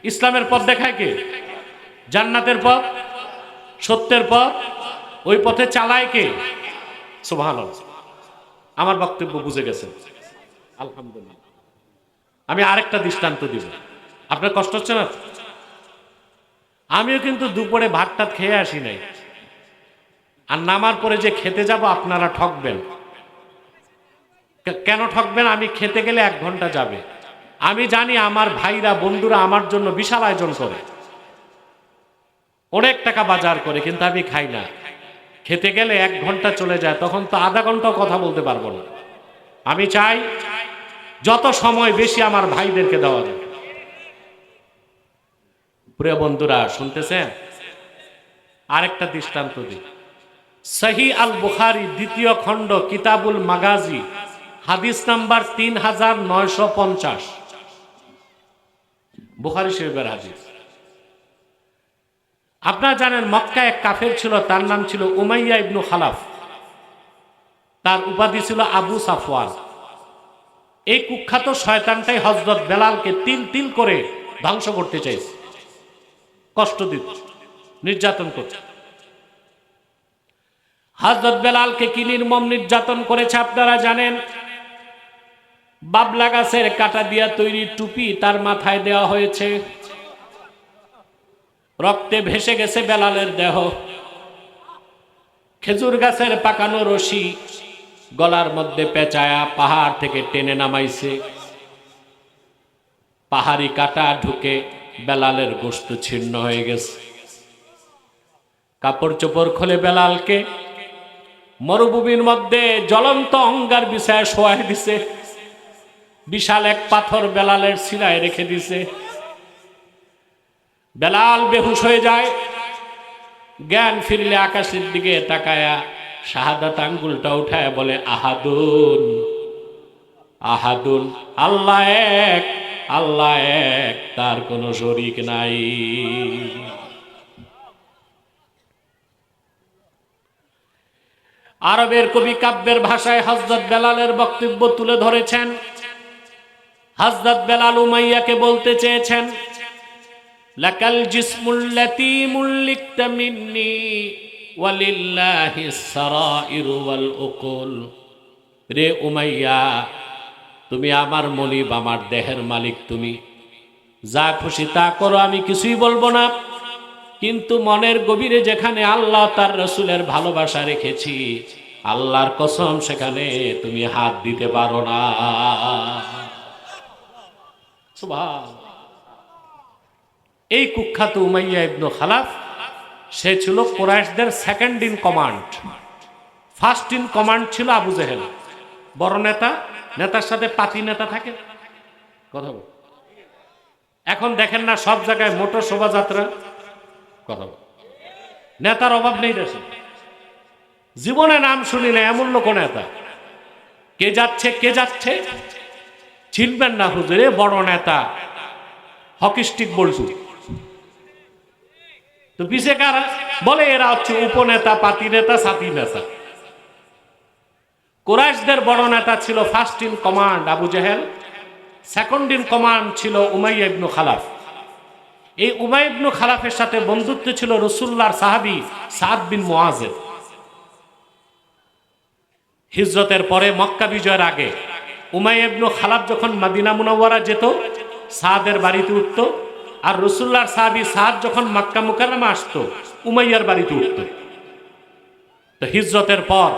ইসলামের পথ দেখায় কে? জান্নাতের পথ, সত্যের পথ, ওই পথে চালায় কে? সুবহানাল্লাহ। আমার বক্তব্য বুঝে গেছেন, আলহামদুলিল্লাহ। আমি আরেকটা দৃষ্টান্ত দিব, আপনার কষ্ট হচ্ছে না? আমিও কিন্তু দুপুরে ভাত টাত খেয়ে আসি নাই, আর নামার পরে যে খেতে যাব আপনারা ঠকবেন। কেন ঠকবেন? আমি খেতে গেলে 1 ঘন্টা যাবে। আমি জানি আমার ভাইরা বন্ধুরা আমার জন্য বিশাল আয়োজন করে, অনেক টাকা বাজার করে, কিন্তু আমি খাই না। খেতে গেলে 1 ঘন্টা চলে যায়, তখন তো আধা ঘন্টাও কথা বলতে পারবো না। আমি চাই যত সময় বেশি আমার ভাইদেরকে দেওয়া যায়। প্রিয় বন্ধুরা শুনতেছেন? আরেকটা দৃষ্টান্ত দিই। সহিহ আল বুখারী 2য় খণ্ড কিতাবুল মাগাজি হাদিস নাম্বার 3950, বুখারী শরীফের হাদিস। আপনারা জানেন মক্কায় এক কাফের ছিল, তার নাম ছিল উমাইয়া ইবনু খালাফ, তার উপাধি ছিল আবু সাফওয়ান। এই কুখ্যাত শয়তানটাই হযরত বেলালকে তিল তিল করে ধ্বংস করতে চাইছে, কষ্ট দিত, নির্যাতন করছে। হযরত বেলালকে কি নির্মম নির্যাতন করেছে আপনারা জানেন। বাবলা গাছের কাটা দিয়া তৈরি টুপি তার মাথায় দেওয়া হয়েছে, রক্তে ভেসে গেছে বেলালের দেহ। খেজুর গাছের পাকানো রশি গলার মধ্যে পেঁচায়া পাহাড় থেকে টেনে নামাইছে। পাহাড়ি কাটা ঢুকে বেলালের গোশত ছিন্ন হয়ে গেছে। কাপড় চোপড় খুলে বেলালকে মরুভূমির মধ্যে জ্বলন্ত অঙ্গার বিছায় শোয়াই দিছে। বিশাল এক পাথর বেলালের শিরায় রেখে দিছে। বেলাল বেহুশ হয়ে যায়। জ্ঞান ফিরলে আকাশের দিকে তাকায়া শাহাদাত আঙ্গুলটা উঠায় বলে আহাদুন আহাদুন, আল্লাহ এক, আল্লাহ এক, তার কোনো শরীক নাই। আরবের কবি কাব্যের ভাষায় হযরত বেলালের বক্তব্য তুলে ধরেছেন। হযরত বেলাল উমাইয়াকে বলতে চেয়েছেন, লাকাল জিসমুল লাতীমুল লিকতা মিন্নি ওয়ালিল্লাহিস সারাইরু ওয়াল উকুল। রে উমাইয়া, তুমি আমার মনিব, আমার দেহের মালিক, তুমি যা খুশি তা করো, আমি কিছুই বলবো না। কিন্তু মনের গভীরে যেখানে আল্লাহ তার রাসূলের ভালোবাসা রেখেছি, আল্লাহর কসম সেখানে তুমি হাত দিতে পারো না। সুবহান। এই কুখ্যাত উমাইয়া ইবনে খালাফ, সে ছিল কুরাইশদের second in command. First in command ছিল আবু জেহেল, বড় নেতা। নেতার সাথে পাতি নেতা থাকে, কথা বল। এখন দেখেন না সব জায়গায় মোটর শোভাযাত্রা, কথা বল। নেতার অভাব নেই দেশে। জীবনে নাম শুনি না এমন লোক নেতা। কে যাচ্ছে কে যাচ্ছে চিনবেন না হুজুর, এ বড় নেতা, হকি স্টিক বলছু তো পিছে কারা বলে, এরা হচ্ছে উপনেতা, পাতি নেতা, সাথী নেতা। কুরাইশদের বড় নেতা ছিল first in command Abu Jahl, second in command ছিল উমাইয়া ইবনে খালাফ। এই উমাইয়া ইবনে খালাফের সাথে বন্ধুত্ব ছিল রাসূলুল্লাহর সাহাবী সাদ বিন মুআযের। হিজরতের পরে মক্কা বিজয়ের আগে উমাইয়া ইবনে খালাফ যখন মদিনা মুনাওয়ারা যেত, সাদের বাড়িতে উঠত। আর রাসূলুল্লাহর সাহাবী সাদ যখন মক্কা মুকাররমা আসতো, উমাইয়ার বাড়িতে উঠত। তো হিজরতের পর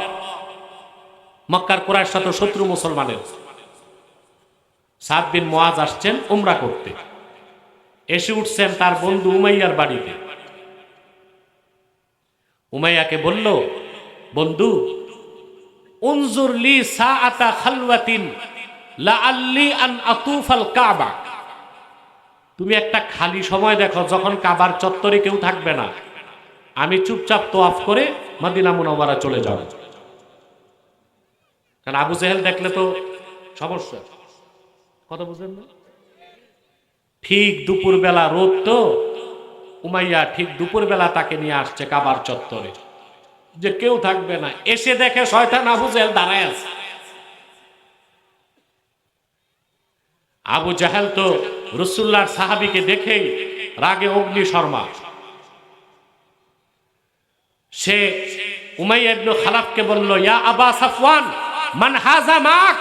মক্কার কুরাইশ সাথে শত্রু মুসলমানের। সাদ বিন মুআজ আসছেন উমরা করতে, এসে উঠছেন তার বন্ধু উমাইয়ার বাড়িতে। উমাইয়াকে বলল, বন্ধু, উনজুর লি সাআতা খালওয়াতিন লাআল্লি আন আতুফাল কাবা। তুমি একটা খালি সময় দেখো, যখন কাবার চত্বরে কেউ থাকবে না, আমি চুপচাপ তোয়াফ করে মদিনা মুনাওয়ারা চলে যাব। কারণ আবু জেহেল দেখলে তো সমস্যা, কথা বুঝেন না? ঠিক দুপুর বেলা, রোদ তো, উমাইয়া ঠিক দুপুর বেলা তাকে নিয়ে আসছে কাবার চত্বরে, যে কেউ থাকবে না। এসে দেখে শয়তান আবু জেহেল দাঁড়ায় আছে। আবু জাহেল তো রাসূলুল্লাহর সাহাবীকে দেখেই রাগে অগ্নি শর্মা। সে উমাইয়া ইবনে খালাফকে বলল, ইয়া আবা সাফওয়ান, মান হাযা মাক।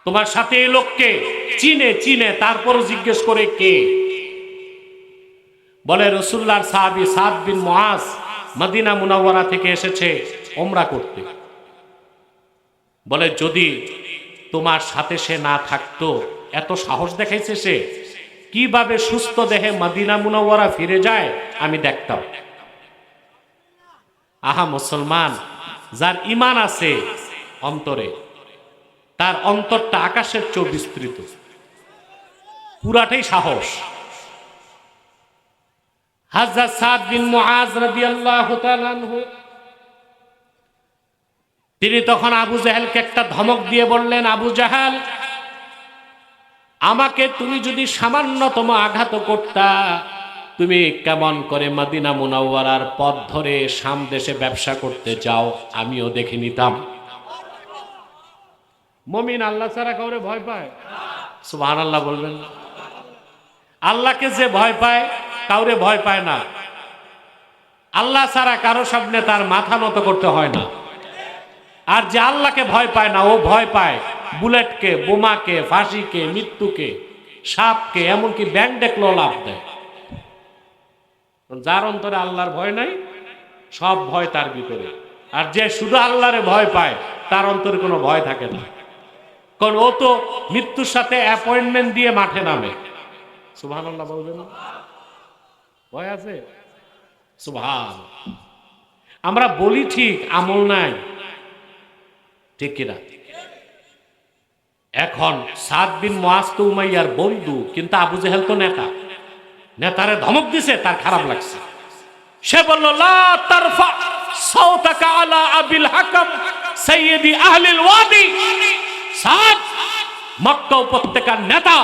তোমার সাথে এই লোককে চিনে তারপরও জিজ্ঞেস করে কে? বলে রাসূলুল্লাহর সাহাবী সাদ বিন মুআজ মদিনা মুনাওয়ারা থেকে এসেছে উমরা করতে। বলে যদি তোমার সাথে সে না থাকতো, এত সাহস দেখাইছে সে, কিভাবে সুস্থ দেহে মদিনা মুনাওয়ারা ফিরে যায় আমি দেখতাম। আহা মুসলমান, যার ঈমান আছে অন্তরে, তার অন্তরটা আকাশের চেয়ে বিস্তৃত, পুরাটাই সাহস। হযরত সাদ বিন মুআজ রাদিয়াল্লাহু তাআলা আনহু, তিনি তখন আবু জাহেলকে একটা ধমক দিয়ে বললেন, আবু জাহেল, আমাকে তুমি যদি সামান্যতম আঘাত করতা, তুমি কেমন করে মদিনা মুনাওয়ারার পথ ধরে শাম দেশে ব্যবসা করতে যাও, আমিও দেখে নিতাম। মুমিন আল্লাহ ছাড়া কাউরে ভয় পায়? সুবহানাল্লাহ বলবেন। আল্লাহকে যে ভয় পায়, কাউরে ভয় পায় না। আল্লাহ ছাড়া কারো সামনে তার মাথা নত করতে হয় না। আর যে আল্লাহকে ভয় পায় না, ও ভয় পায় বুলেটকে, বোমাকে, ফাঁসিকে, মৃত্যুকে, সাপকে, এমনকি ব্যাংক দেখলেও লাভ দেয়। যার অন্তরে আল্লাহর ভয় নাই, সব ভয় তার ভিতরে। আর যে শুধু আল্লাহরে ভয় পায়, তার অন্তরে কোনো ভয় থাকে না। কারণ ও তো মৃত্যুর সাথে অ্যাপয়েন্টমেন্ট দিয়ে মাঠে নামে। সুবহানাল্লাহ বলবেন না? ভয় আছে? সুবহান। আমরা বলি ঠিক, আমল নাই, ঠিক কিনা? এখন সাদ বিন মুআজ তো উমাইয়ার বন্ধু, কিন্তু আবু জেহেল তো নেতা, নেতারে ধমক দিছে, তার খারাপ লাগছে। সে বলল, লা তারফা সাওতাকা আলা আবিল হাকাম সাইয়্যিদি আহলিল ওয়াদি। সাদ, মক্কা উপত্যকার নেতা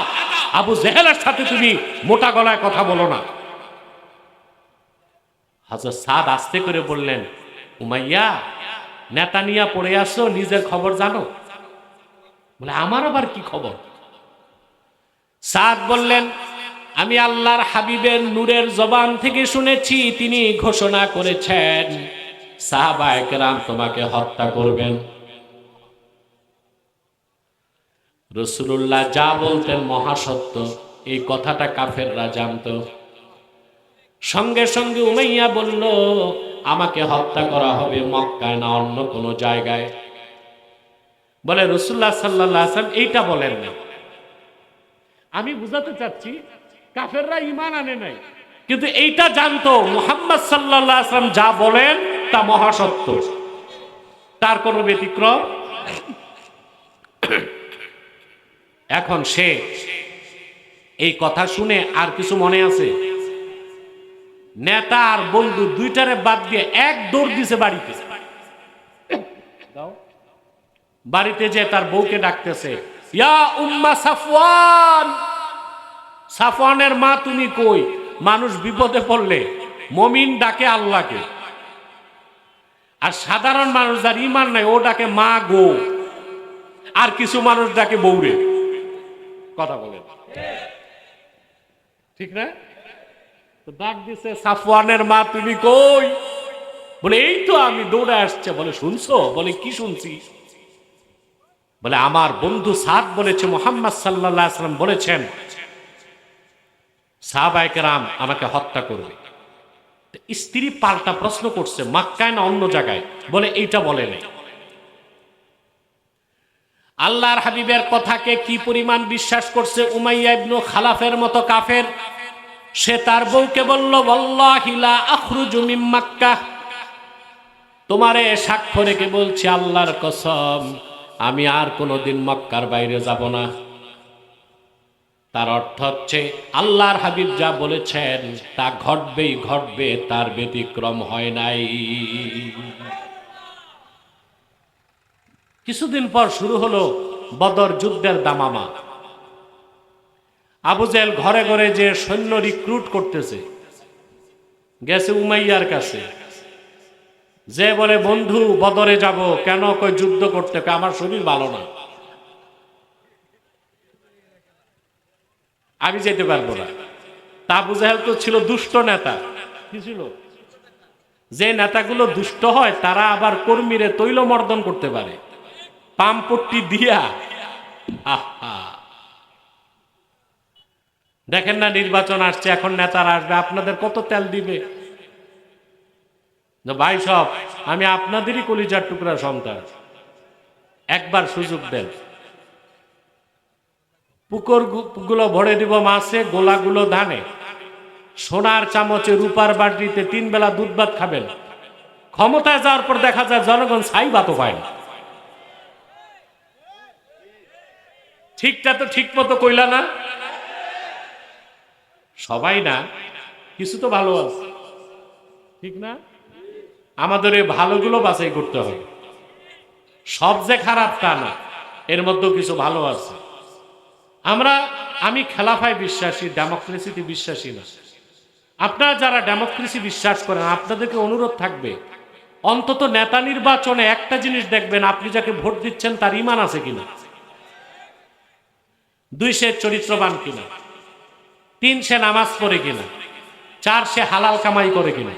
আবু জেহেলের সাথে তুমি মোটা গলায় কথা বলো না। হযরত সাদ আস্তে করে বললেন, উমাইয়া, নেতা নিয়া পড়ে আসো, নিজের খবর জানো? বলে, আমার আবার কি খবর? সাদ বললেন, আমি আল্লাহর হাবিবের নূরের জবান থেকে শুনেছি, তিনি ঘোষণা করেছেন সাহাবায়ে কেরাম তোমাকে হত্যা করবেন। রাসূলুল্লাহ যা বলতেন মহাসত্য, এই কথাটা কাফেররা জানতো। সঙ্গে সঙ্গে উমাইয়া বলল, আমাকে হত্যা করা হবে মক্কায় না অন্য কোনো জায়গায়। বলে, রাসূলুল্লাহ সাল্লাল্লাহু আলাইহি ওয়াসাল্লাম এইটা বলেন না। আমি বুঝাতে চাচ্ছি, কাফেররা ঈমান আনে নাই, কিন্তু এইটা জানতো মুহাম্মদ সাল্লাল্লাহু আলাইহি ওয়াসাল্লাম যা বলেন তা মহাসত্য, তার কোনো ব্যতিক্রম। এখন সে এই কথা শুনে আর কিছু মনে আছে? নেতা আর বন্ধু দুইটারে বাদ দিয়ে এক দৌড় দিছে বাড়িতে। বাড়িতে যে তার বউকে ডাকতেছে, ইয়া উম্মা সাফওয়ান, সাফওয়ানের মা তুমি কই? মানুষ বিপদে পড়লে মুমিন ডাকে আল্লাহকে, আর সাধারণ মানুষ যার ঈমান নাই ও ডাকে মা গো, আর কিছু মানুষ ডাকে বউরে। কথা বলেন ঠিক না? তো ডাক দিছে, সাফওয়ানের মা তুমি কই? বলে, এই তো আমি দৌড়ে আসছে। বলে, শুনছো? বলে, কি শুনছি? বলে, আমার বন্ধু সাদ বলেছে মুহাম্মদ সাল্লাল্লাহু আলাইহি ওয়াসাল্লাম বলেছেন সাহাবায়ে কেরাম আমাকে হত্যা করবে। স্ত্রী পাল্টা প্রশ্ন করছে, মক্কায় না অন্য জায়গায়? বলে, এইটা বলে নাই। আল্লাহর হাবিবের কথাকে কি পরিমাণ বিশ্বাস করছে উমাইয়া ইবনে খালাফের মতো কাফের। সে তার বউকে বলল, ওয়াল্লাহি লা আখরুজু মিন মক্কাহ, তোমারে সাক্ষ্য রেখে বলছি আল্লাহর কসম, আমি আর কোনোদিন মক্কার বাইরে যাব না। তার অর্থ হচ্ছে আল্লাহর হাবিব যা বলেছেন তা ঘটবেই ঘটবে, তার ব্যতিক্রম হয় নাই। কিছুদিন পর শুরু হলো বদর যুদ্ধের দামামা। আবু জেহেল ঘরে ঘরে যে সৈন্য রিক্রুট করতেছে, গেছে উমাইয়ার কাছে, যে বলে, বন্ধু বদরে যাব। কেন? কই যুদ্ধ করতে, আমার শরীর ভালো না, আমি যেতে পারবো না। তা আবু জেহেল তো ছিল দুষ্ট নেতা। কি ছিল? যে নেতাগুলো দুষ্ট হয় তারা আবার কর্মীরে তৈলমর্দন করতে পারে, পামপট্টি দিয়া। দেখেন না, নির্বাচন আসছে, এখন নেতারা আসবে, আপনাদের কত তেল দিবে। ভাই সব, আমি আপনাদেরই কলিজার টুকরা সন্তান, একবার সুযোগ দেন। পুকুরগুলো ভরে দিব মাছে, গোলাগুলো ধানে, সোনার চামচে রূপার বাটিতে 3 বেলা দুধ ভাত খাবেন। ক্ষমতায় যাওয়ার পর দেখা যায় জনগণ ছাই ভাতও পায় না। ঠিকটা তো ঠিক মতো কইলা না? সবাই না, কিছু তো ভালো আছে, ঠিক না? আমাদের এই ভালোগুলো বাছাই করতে হবে। সব যে খারাপ তা না, এর মধ্যেও কিছু ভালো আছে। আমি খেলাফায় বিশ্বাসী, ডেমোক্রেসিতে বিশ্বাসী না। আপনারা যারা ডেমোক্রেসি বিশ্বাস করেন, আপনাদেরকে অনুরোধ থাকবে, অন্তত নেতা নির্বাচনে একটা জিনিস দেখবেন, আপনি যাকে ভোট দিচ্ছেন তার ঈমান আছে কিনা, 2 সে চরিত্রবান কিনা, 3 সে নামাজ পড়ে কিনা, 4 সে হালাল কামাই করে কিনা।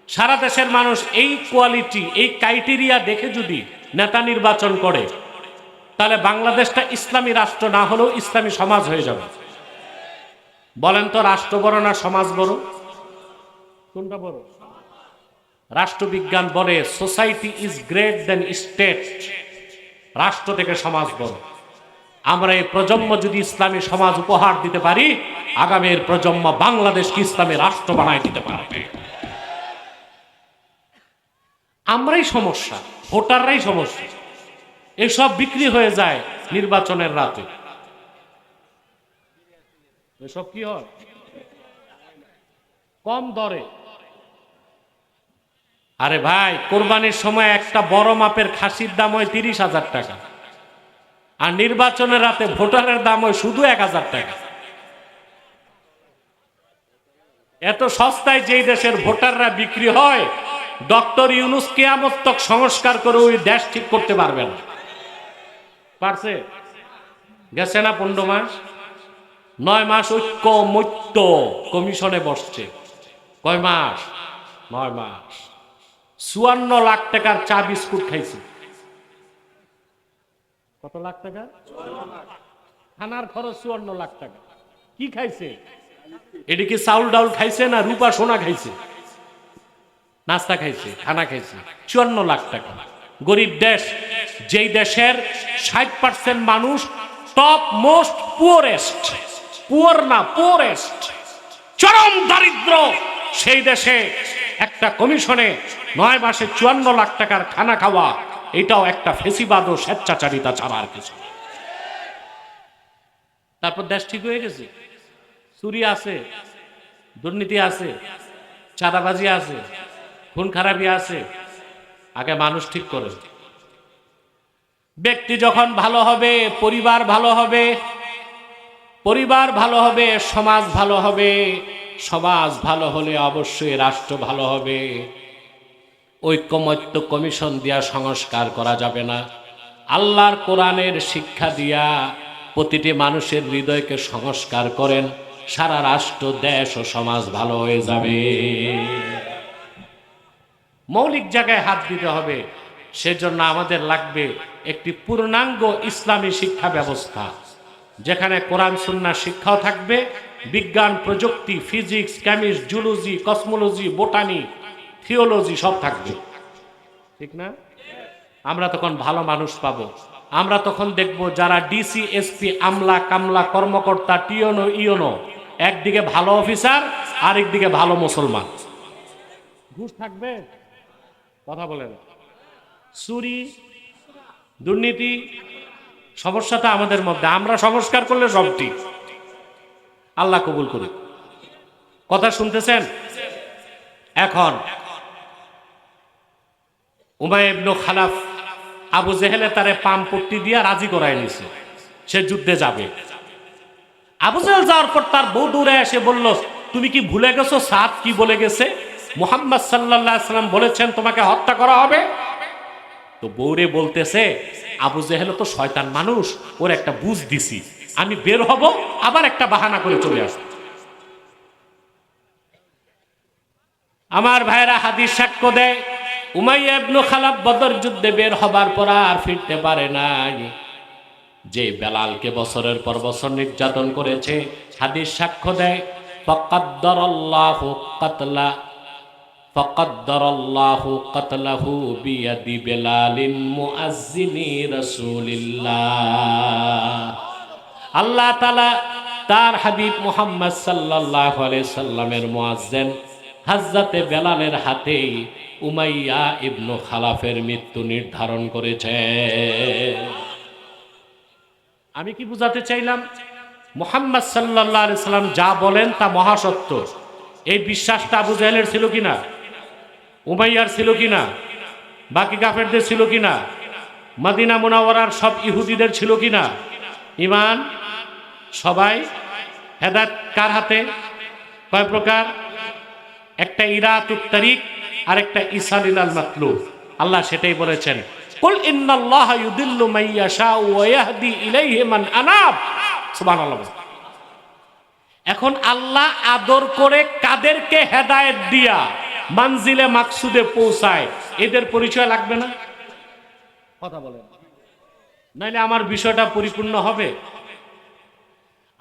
সারা দেশের মানুষ এই কোয়ালিটি, এই ক্রাইটেরিয়া দেখে যদি নেতা নির্বাচন করে, তাহলে বাংলাদেশটা ইসলামী রাষ্ট্র না হলেও ইসলামী সমাজ হয়ে যাবে। বলেন তো, রাষ্ট্র বড় না সমাজ বড়? কোনটা বড়? রাষ্ট্রবিজ্ঞান বলে society is great than state, রাষ্ট্র থেকে সমাজ বড়। আমরা এই প্রজন্ম যদি ইসলামী সমাজ উপহার দিতে পারি, আগামীর প্রজন্ম বাংলাদেশকে ইসলামী রাষ্ট্র বানায় দিতে পারবে। আমরাই সমস্যা, ভোটাররাই সমস্যা। এসব বিক্রি হয়ে যায় নির্বাচনের রাতে। এসব কি হয়? কম দরে। আরে ভাই, কোরবানির সময় একটা বড় মাপের খাসির দাম হয় 30,000 টাকা, আর নির্বাচনের রাতে ভোটারের দাম হয় শুধু 1,000 টাকা। এত সস্তায় যেই দেশের ভোটাররা বিক্রি হয়, ডক্টর ইউনূস কিয়ামত তক সংস্কার করে ওই দেশ ঠিক করতে পারবে না। পারছে? গেছে না 15 মাস, 9 মাস ঐক্য মৈত্য কমিশনে বসছে। কয় মাস? 9 মাস। 54 লাখ টাকার চা বিস্কুট খাইছে। কত লাখ টাকা? খানার খরচ 54 লাখ টাকা। কি খাইছে? এটি কি চাউল ডাউল খাইছে না রূপা সোনা খাইছে? নাস্তা খাইছে, খানা খাইছে। 54 লাখ টাকা। গরিব দেশ, যেই দেশের 60% মানুষ টপ মোস্ট পুয়ারেস্ট, পুয়ার না পুয়ারেস্ট, চরম দারিদ্র, সেই দেশে একটা কমিশনে 9 মাসে 54 লাখ টাকার খানা খাওয়া, এটাও একটা ফেসিবাদ ও স্বেচ্ছাচারিতা ছাড়া আর কিছু। তারপর দেশ ঠিক হয়ে গেছে? চুরি আছে, দুর্নীতি আছে, চাঁদাবাজি আছে, খুন খারাপি আছে। আগে মানুষ ঠিক করে। ব্যক্তি যখন ভালো হবে, পরিবার ভালো হবে, পরিবার ভালো হবে, সমাজ ভালো হবে, সমাজ ভালো হলে অবশ্যই রাষ্ট্র ভালো হবে। ঐকমত্য কমিশন দিয়া সংস্কার করা যাবে না। আল্লাহর কোরআনের শিক্ষা দিয়া প্রতিটি মানুষের হৃদয়কে সংস্কার করেন, সারা রাষ্ট্র, দেশ ও সমাজ ভালো হয়ে যাবে। মৌলিক জায়গায় হাত দিতে হবে। সেজন্য আমাদের লাগবে একটি পূর্ণাঙ্গ ইসলামী শিক্ষা ব্যবস্থা, যেখানে কোরআন সুন্নাহ শিক্ষাও থাকবে, বিজ্ঞান প্রযুক্তি, physics, chemist, zoology, cosmology, botany, theology সব থাকবে। ঠিক না? আমরা তখন ভালো মানুষ পাবো। আমরা তখন দেখব যারা ডিসি, এসপি, আমলা, কামলা, কর্মকর্তা, টিওনো, ইওনো, একদিকে ভালো অফিসার, আরেকদিকে ভালো মুসলমান। ঘুষ থাকবে? কথা বলেন। চুরি, দুর্নীতি, সমস্যাটা আমাদের মধ্যে। আমরা সংস্কার করলে সব ঠিক। আল্লাহ কবুল করুক। কথা শুনতেছেন? এখন উমাইয়া ইবনে খালাফ আবু জেহেলে তারে পাম পট্টি দিয়া রাজি করায় নিছে, সে যুদ্ধে যাবে। আবু জেহেল যাওয়ার পর তার বউ দৌড়ে এসে বলল, তুমি কি ভুলে গেছো সাদ কি বলে গেছে? মুহাম্মদ সাল্লাল্লাহু আলাইহি সাল্লাম বলেছেন তোমাকে হত্যা করা হবে। তো বউরে বলতেছে, আবু জেহেল তো শয়তান মানুষ, ওর একটা বুঝ দিছি, আমি বের হব, আবার একটা বাহানা করে চলে আসব। আমার ভাইরা হাদিস সাক্ষ্য দেয়, উমাইয়া ইবনে খালাফ বদর যুদ্ধে বের হবার পর আর ফিরতে পারে নাই। যে বেলালকে বছরের পর বছর নির্যাতন করেছে, হাদিস সাক্ষ্য দেয়, ফাকাদ্দারাল্লাহু কাতলা ফাকাদ্দারাল্লাহু কাতলাহু বিয়াদি বেলালিন মুআজ্জিনি রাসূলিল্লাহ। আল্লাহ তাআলা তার হাবিব মুহাম্মদ সাল্লাল্লাহু আলাইহি সাল্লামের মুয়াজ্জিন হযরতে বেলালের হাতেই উমাইয়া ইবনে খালাফের মৃত্যু নির্ধারণ করেছে। আমি কি বুঝাতে চাইলাম? মুহাম্মদ সাল্লাল্লাহু আলাইহি সাল্লাম যা বলেন তা মহাসত্য। এই বিশ্বাসটা আবু জাহেলের ছিল কিনা? উমাইয়ার ছিল কিনা? বাকি কাফেরদের ছিল কিনা? মদিনা মুনাওয়ারার সব ইহুদিদের ছিল কিনা? ঈমান সবাই। হেদায়েত কার হাতে? কয় প্রকার? একটা ইরাতুত তারিক আর একটা ইসালিলাল মাতলুব। আল্লাহ সেটাই বলেছেন, কুল ইন্নাল্লাহা ইউদিল্লু মান ইয়াশা ওয়া ইয়াহদি ইলাইহি মান আনাব। সুবহানাল্লাহ। এখন আল্লাহ আদর করে কাদেরকে হেদায়েত দিয়া মানজিলে মাকসুদে পৌঁছায়, এদের পরিচয় লাগবে না? কথা বলেন, নাইলে আমার বিষয়টা পরিপূর্ণ হবে।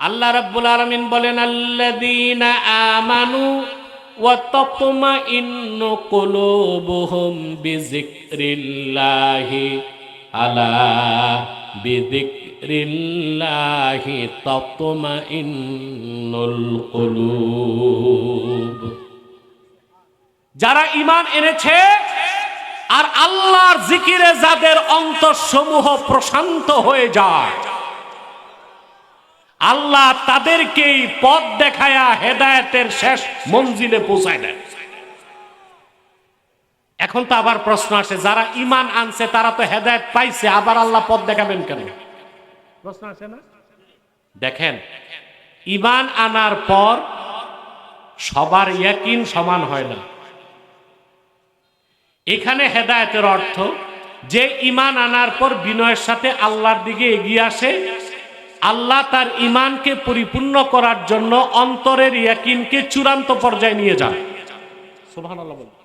আল্লাহ রাব্বুল আলামিন বলেন, আল্লাযীনা আমানু ওয়া তাতমাইন্নু কুলুবুহুম বিযিকরিল্লাহি আলা বিযিকরিল্লাহি তাতমাইন্নুল কুলুব। যারা ঈমান এনেছে আর আল্লাহর জিকিরে যাদের অন্তরসমূহ প্রশান্ত হয়ে যায়, আল্লাহ তাদেরকেই পথ দেখায়া হেদায়েতের শেষ মঞ্জিলে পৌঁছায় দেয়। এখন তো আবার প্রশ্ন আসে, যারা ঈমান আনছে তারা তো হেদায়েত পাইছে, আবার আল্লাহ পথ দেখাবেন কেন? প্রশ্ন আসে না? দেখেন, ঈমান আনার পর সবার ইয়াকিন সমান হয় না। এখানে হেদায়েতের অর্থ যে ঈমান আনার পর বিনয়ের সাথে আল্লাহর দিকে এগিয়ে আসে, আল্লাহ তার ঈমানকে পরিপূর্ণ করার জন্য অন্তরের ইয়াকিনকে চূড়ান্ত পর্যায়ে নিয়ে যান। সুবহানাল্লাহ বলুন।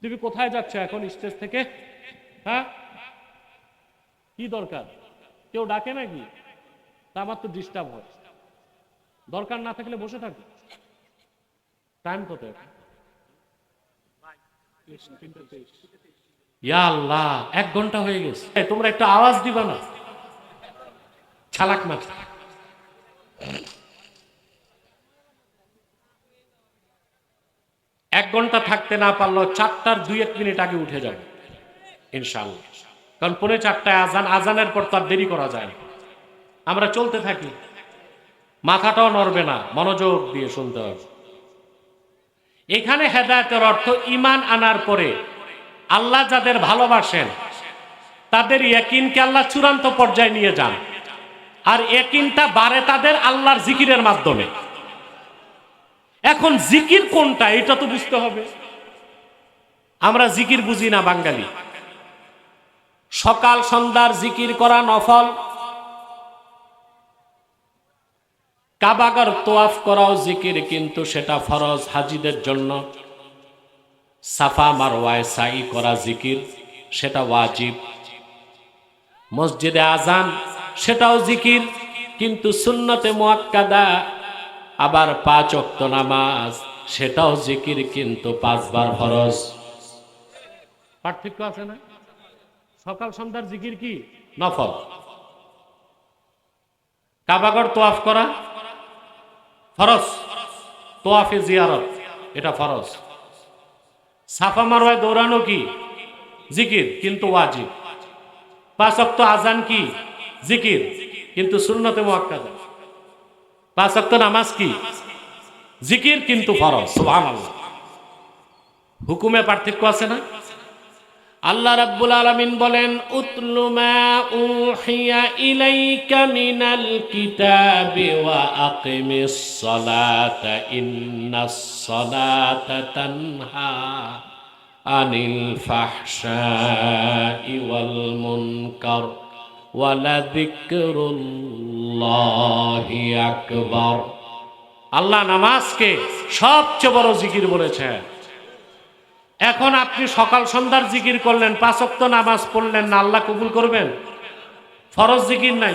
তুমি কোথায় যাচ্ছ এখন স্টেজ থেকে? হ্যাঁ, কি দরকার? কেউ ডাকে নাকি? তা আমার তো ডিস্টার্ব হয়। দরকার না থাকলে বসে থাকো। টাইম কত এখন? ইয়া আল্লাহ, 1 ঘন্টা হয়ে গেছে। তোমরা একটু আওয়াজ দিবা না? ছালাক মাছ। এক ঘন্টা থাকতে না পারলো 4টার 2-1 মিনিট আগে উঠে যাবে ইনশাআল্লাহ। কারণ 3:45 আজান, আজানের পর তার দেরি করা যায় না। আমরা চলতে থাকি, মাথাটাও নড়বে না, মনোযোগ দিয়ে শুনতে হবে। এখানে হেদায়েতের অর্থ ঈমান আনার পরে আল্লাহ যাদের ভালোবাসেন তাদের ইয়াকিনকে আল্লাহ চূড়ান্ত পর্যায়ে নিয়ে যান, আর ইয়াকিনটা বাড়ে তাদের আল্লাহর জিকিরের মাধ্যমে। এখন জিকির কোনটা এটা তো বুঝতে হবে। আমরা জিকির বুঝি না বাঙালি। সকাল সন্ধ্যার জিকির করা নফল, কাবাগর তোয়াফ করাও জিকির, কিন্তু সেটা ফরজ হাজিদের জন্য। সাফা মারওয়ায় সাই করা জিকির, সেটা ওয়াজিব। মসজিদে আজান সেটাও জিকির, কিন্তু সুন্নতে মুআক্কাদা। আবার 5 ওয়াক্ত নামাজ সেটাও জিকির, কিন্তু 5 বার ফরজ। পার্থক্য আছে না? সকাল সন্ধ্যার জিকির কি? নফল। কাবাগর তোয়াফ করা ফরজ, তোয়াফে জিয়ারত এটা ফরজ। সাফা মারওয়ায় দৌড়ানো কি? জিকির, কিন্তু ওয়াজিব। 5 ওয়াক্ত আজান কি? জিকির, কিন্তু সুন্নতে মুআক্কাদা। 5 ওয়াক্ত নামাজ কি? জিকির, কিন্তু ফরজ। সুবহানাল্লাহ। হুকুমে পার্থক্য আছে না? আল্লাহ রাব্বুল আলামিন বলেন, উতলু মা উহিয়া ইলাইকা মিনাল কিতাবি ওয়া আকিমিস সালাতা ইন্নাস সালাতা তানহা আনিল ফাহশাই ওয়াল মুনকার ওয়া লাযিকরুল্লাহি আকবার। আল্লাহ নামাজকে সবচেয়ে বড় জিকির বলেছেন। এখন আপনি সকাল সন্ধ্যার জিকির করলেন, 5 ওয়াক্ত নামাজ পড়লেন না, আল্লাহ কবুল করবেন? ফরজ জিকির নাই।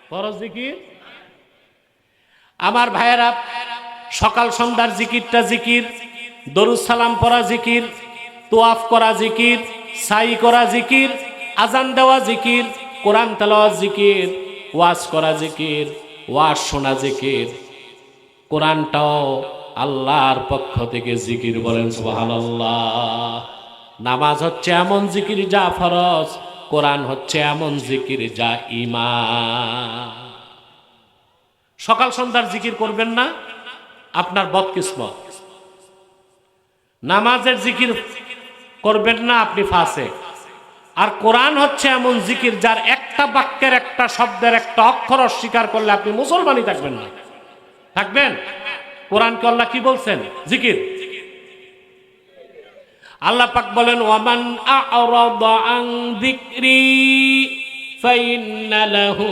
ফরজ জিকির আমার ভাইয়েরা, সকাল সন্ধ্যার জিকিরটা জিকির, দরুদ সালাম পড়া জিকির, তোয়াফ করা জিকির, সাই করা জিকির, আজান দেওয়া জিকির, কোরআন তেলাওয়াত জিকির, ওয়াজ করা জিকির, ওয়াজ শোনা জিকির। কোরআনটাও আল্লাহর পক্ষ থেকে জিকির, বলেন সুবহানাল্লাহ। নামাজ হচ্ছে এমন জিকির যা ফরজ, কোরআন হচ্ছে এমন জিকির যা ঈমান। সকাল সন্ধ্যার জিকির করবেন না, আপনার বদকিসমত। নামাজের জিকির করবেন না, আপনি ফাসিক। আর কোরআন হচ্ছে এমন জিকির যার একটা বাক্যের, একটা শব্দের, একটা অক্ষর অস্বীকার করলে আপনি মুসলমানই থাকবেন না। থাকবেন? কোরআনকে আল্লাহ কি বলছেন? জিকির। আল্লাহ পাক বলেন, ওয়ামান আ'রাদা আন যিকরি ফাইন্না লাহু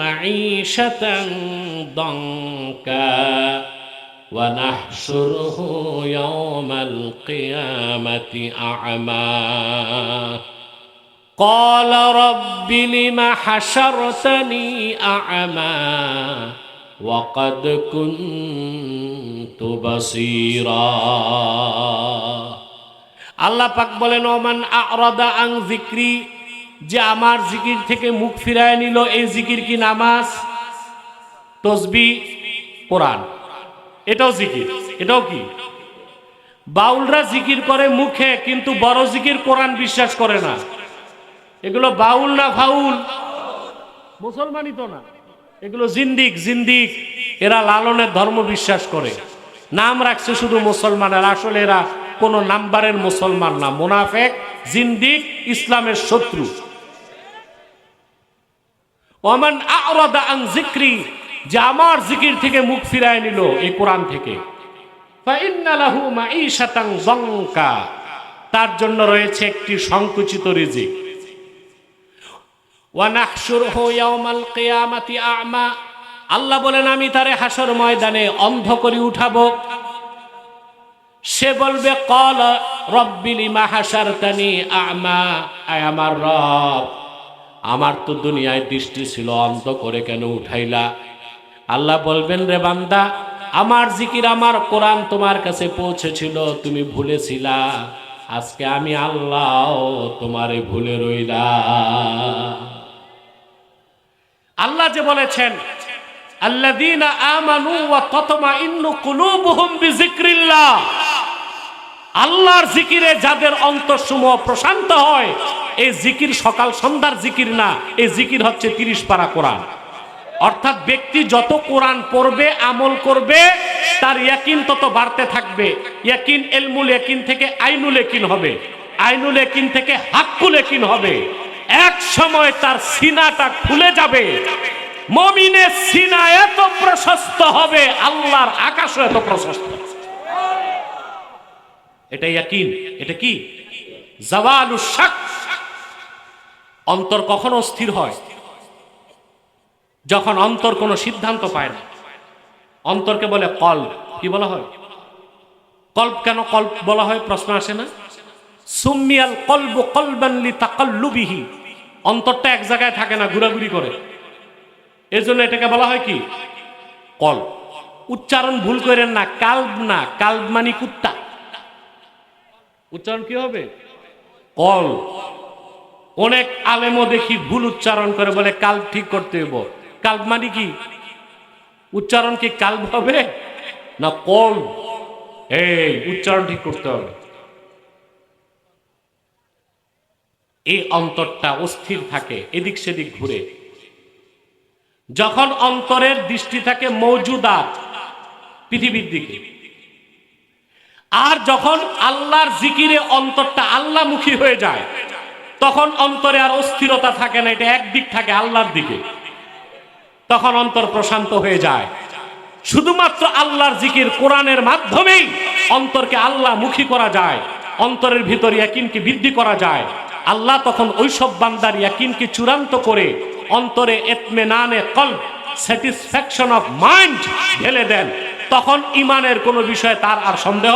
মাঈশাতান দানকা ওয়া নাহশুরুহু ইয়াওমাল কিয়ামাতি আ'মা ক্বালা রাব্বি লিমা হাশারতানি আ'মা وقد كنت بصيرا। আল্লাহ পাক বলেন, ওমান আ'রাদা আন যিকরি, যে আমার জিকির থেকে মুখ ফিরায় নিল। এই জিকির কি? নামাজ, তাসবিহ, কোরআন, এটাও জিকির। এটাও কি? বাউলরা জিকির করে মুখে, কিন্তু বড় জিকির কোরআন বিশ্বাস করে না। এগুলো বাউল না ফাউল? মুসলমানই তো না, এগুলো জিন্দিক। জিন্দিক এরা লালনের ধর্ম বিশ্বাস করে, নাম রাখছে শুধু মুসলমানের, আসলে এরা কোন নাম্বারের মুসলমান না, মুনাফেক, জিন্দিক, ইসলামের শত্রু। ওমান আ'রাদা আন যিকরি, যে আমার জিকির থেকে মুখ ফিরায় নিল এই কোরআন থেকে, ফাইন্না লাহু মাঈশাতান যানকা, তার জন্য রয়েছে একটি সংকুচিত রিজিক। ওয়া নাহশুরহু ইয়াওমাল কিয়ামাতি আ'মা, আল্লাহ বলেন আমি তারে হাসর ময়দানে অন্ধ করে উঠাবো। সে বলবে ক্বাল রব্বি লিমা হাশারতানি আ'মা, আয় আমার রব, আমার তো দুনিয়ায় দৃষ্টি ছিল, অন্ধ করে কেন উঠাইলা? আল্লাহ বলবেন রে বান্দা, আমার জিকির, আমার কোরআন তোমার কাছে পৌঁছেছিল, তুমি ভুলেছিলা, আজকে আমি আল্লাহ তোমারে ভুলে রইলা। আল্লাহ যে বলেছেন আল্লাযীনা আমানু ওয়া তাতমাইন্নু কুলুবুহুম বিযিকরিল্লাহ, আল্লাহর জিকিরে যাদের অন্তরসমূহ প্রশান্ত হয়, এই জিকির সকাল সন্ধ্যার জিকির না, এই জিকির হচ্ছে 30 পারা কোরআন। অর্থাৎ ব্যক্তি যত কোরআন পড়বে, আমল করবে, তার ইয়াকিন তত বাড়তে থাকবে। ইয়াকিন ইলমুল ইয়াকিন থেকে আইনুল ইয়াকিন হবে, আইনুল ইয়াকিন থেকে হাক্কুল ইয়াকিন হবে। এক সময় তার সিনাটা খুলে যাবে, মুমিনের সিনা এত প্রশস্ত হবে, আল্লাহর আকাশও এত প্রশস্ত। এটা ইয়াকিন। এটা কি? জাওয়ালুশ শাক। অন্তর কখন অস্থির হয়? যখন অন্তর কোনো সিদ্ধান্ত পায় না। অন্তরকে বলে কলব। কি বলা হয়? কলব। কেন কলব বলা হয় প্রশ্ন আসে না? সুম্মিয়াল কলবু কলবান লিতাকাল্লুবিহি, অন্তরটা এক জায়গায় থাকে না, ঘোরাঘুরি করে, এজন্য এটাকে বলা হয় কি? কলব। উচ্চারণ ভুল করেন না, কালব না, কালব মানে কুত্তা। উচ্চারণ কি হবে? কলব। অনেক আলেমও দেখি ভুল উচ্চারণ করে, বলে কালব ঠিক করতে হইব। কালব মানে কি? উচ্চারণ কি কালব হবে না কলব? এই উচ্চারণ ঠিক করতে হবে। এই অন্তরটা অস্থির থাকে, এদিক সেদিক ঘুরে। যখন অন্তরের দৃষ্টি থাকে মওজুদাত, পৃথিবীর দিকে, আর যখন আল্লাহর জিকিরে অন্তরটা আল্লাহমুখী হয়ে যায়, তখন অন্তরে আর অস্থিরতা থাকে না, এটা একদিক থাকে আল্লাহর দিকে, তখন অন্তর প্রশান্ত হয়ে যায়। শুধুমাত্র আল্লাহর জিকির, কোরআনের মাধ্যমেই অন্তরকে আল্লাহমুখী করা যায়, অন্তরের ভিতর ইয়াকিনকে বৃদ্ধি করা যায়। আল্লাহ তখন ওইসব বান্দার ইয়াকিনকে চূড়ান্ত করে অন্তরে ইতমিনানে কলব, স্যাটিসফ্যাকশন অফ মাইন্ড ঢেলে দেন। তখন ইমানের কোনো বিষয়ে তার আর সন্দেহ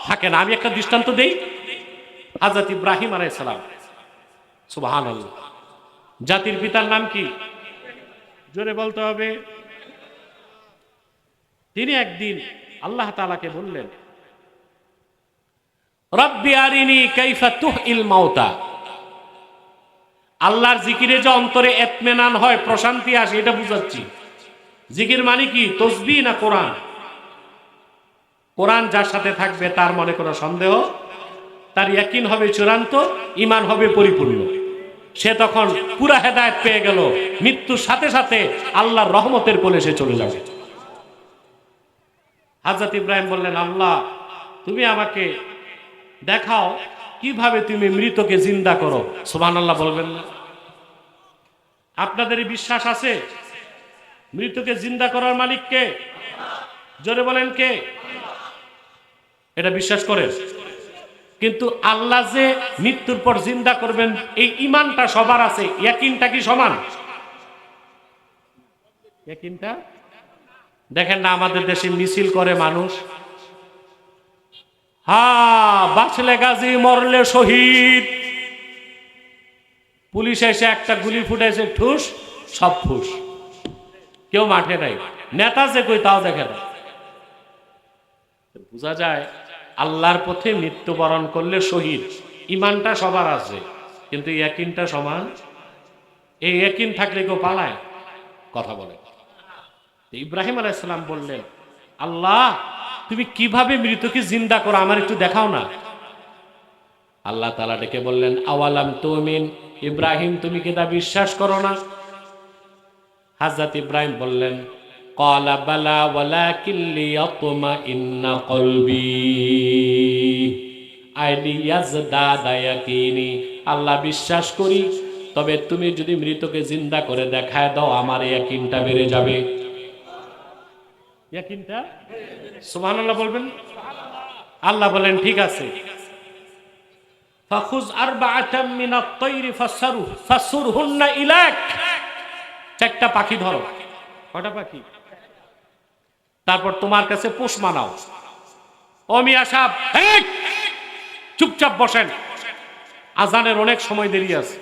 থাকে না। আমি একটা দৃষ্টান্ত দেই। হযরত ইব্রাহিম আলাইহিস সালাম, সুবহানাল্লাহ, জাতির পিতার নাম কি? জোরে বলতে হবে। তিনি একদিন আল্লাহ তাআলাকে বললেন, রব্বি আরিনি কাইফা তুহিল মাউতা। আল্লাহর জিকিরে যে অন্তরে ইতমিনান হয়, প্রশান্তি আসে, এটা বুঝাচ্ছি। জিকির মানে কি? তাসবিহ না কোরআন? কোরআন যার সাথে থাকবে তার মনে কোনো সন্দেহ, তার ইয়াকিন হবে চূড়ান্ত, ঈমান হবে পরিপূর্ণ। সে তখন পুরা হেদায়েত পেয়ে গেল, মৃত্যুর সাথে সাথে আল্লাহর রহমতের কোলে সে চলে যাবে। হযরত ইব্রাহিম বললেন, আল্লাহ তুমি আমাকে দেখাও কিভাবে তুমি মৃতকে জিন্দা করো। সুবহানাল্লাহ বলবেন না? আপনাদের বিশ্বাস আছে মৃতকে জিন্দা করার মালিক কে? জোরে বলেন কে? এটা বিশ্বাস করেন? কিন্তু আল্লাহ যে মৃত্যুর পর জিন্দা করবেন, এই ঈমানটা সবার আছে, ইয়াকিনটা কি সমান? ইয়াকিনটা দেখেন না, আমাদের দেশে মিছিল করে মানুষ, বাঁচলে গাজী মরলে শহীদ। পুলিশ এসে একটা গুলি ফুটাইছে, ঠুস, সব ফুস, কেউ মাঠে নাই। নেতা যে কই তাও দেখে না। বোঝা যায় আল্লাহর পথে মৃত্যুবরণ করলে শহীদ। ঈমানটা সবার আছে, কিন্তু ইয়াকিনটা সমান। এই ইয়াকিন থাকলে কেউ পালায়? কথা বলে। ইব্রাহিম আলাইহিস সালাম বললেন, আল্লাহ তুমি কিভাবে মৃতকে জিন্দা করো আমার একটু দেখাও না। আল্লাহ তাআলা ডেকে বললেন, আওয়ালাম তুমিন, ইব্রাহিম তুমি কি তা বিশ্বাস করো না? হযরত ইব্রাহিম বললেন, ক্বালা বালা ওয়ালাকিন লিয়াতমাইন্না কলবি আইলিয়াজদাদা ইয়াকিনি। আল্লাহ বিশ্বাস করি, তবে তুমি যদি মৃতকে জিন্দা করে দেখায় দাও আমার ইয়াকিনটা বেড়ে যাবে। ইয়াকিনটা সুবহানাল্লাহ বলবেন। আল্লাহ বলেন ঠিক আছে, ফাখুজ আরবাআতাম মিনাত তায়রি ফাসুরহুন্না ইলাক। চারটা পাখি ধরো। কয়টা পাখি? তারপর তোমার কাছে পোষ মানাও। ও মিয়া সাহেব, এই চুপচাপ বসেন, আজানের অনেক সময় দেরি আছে।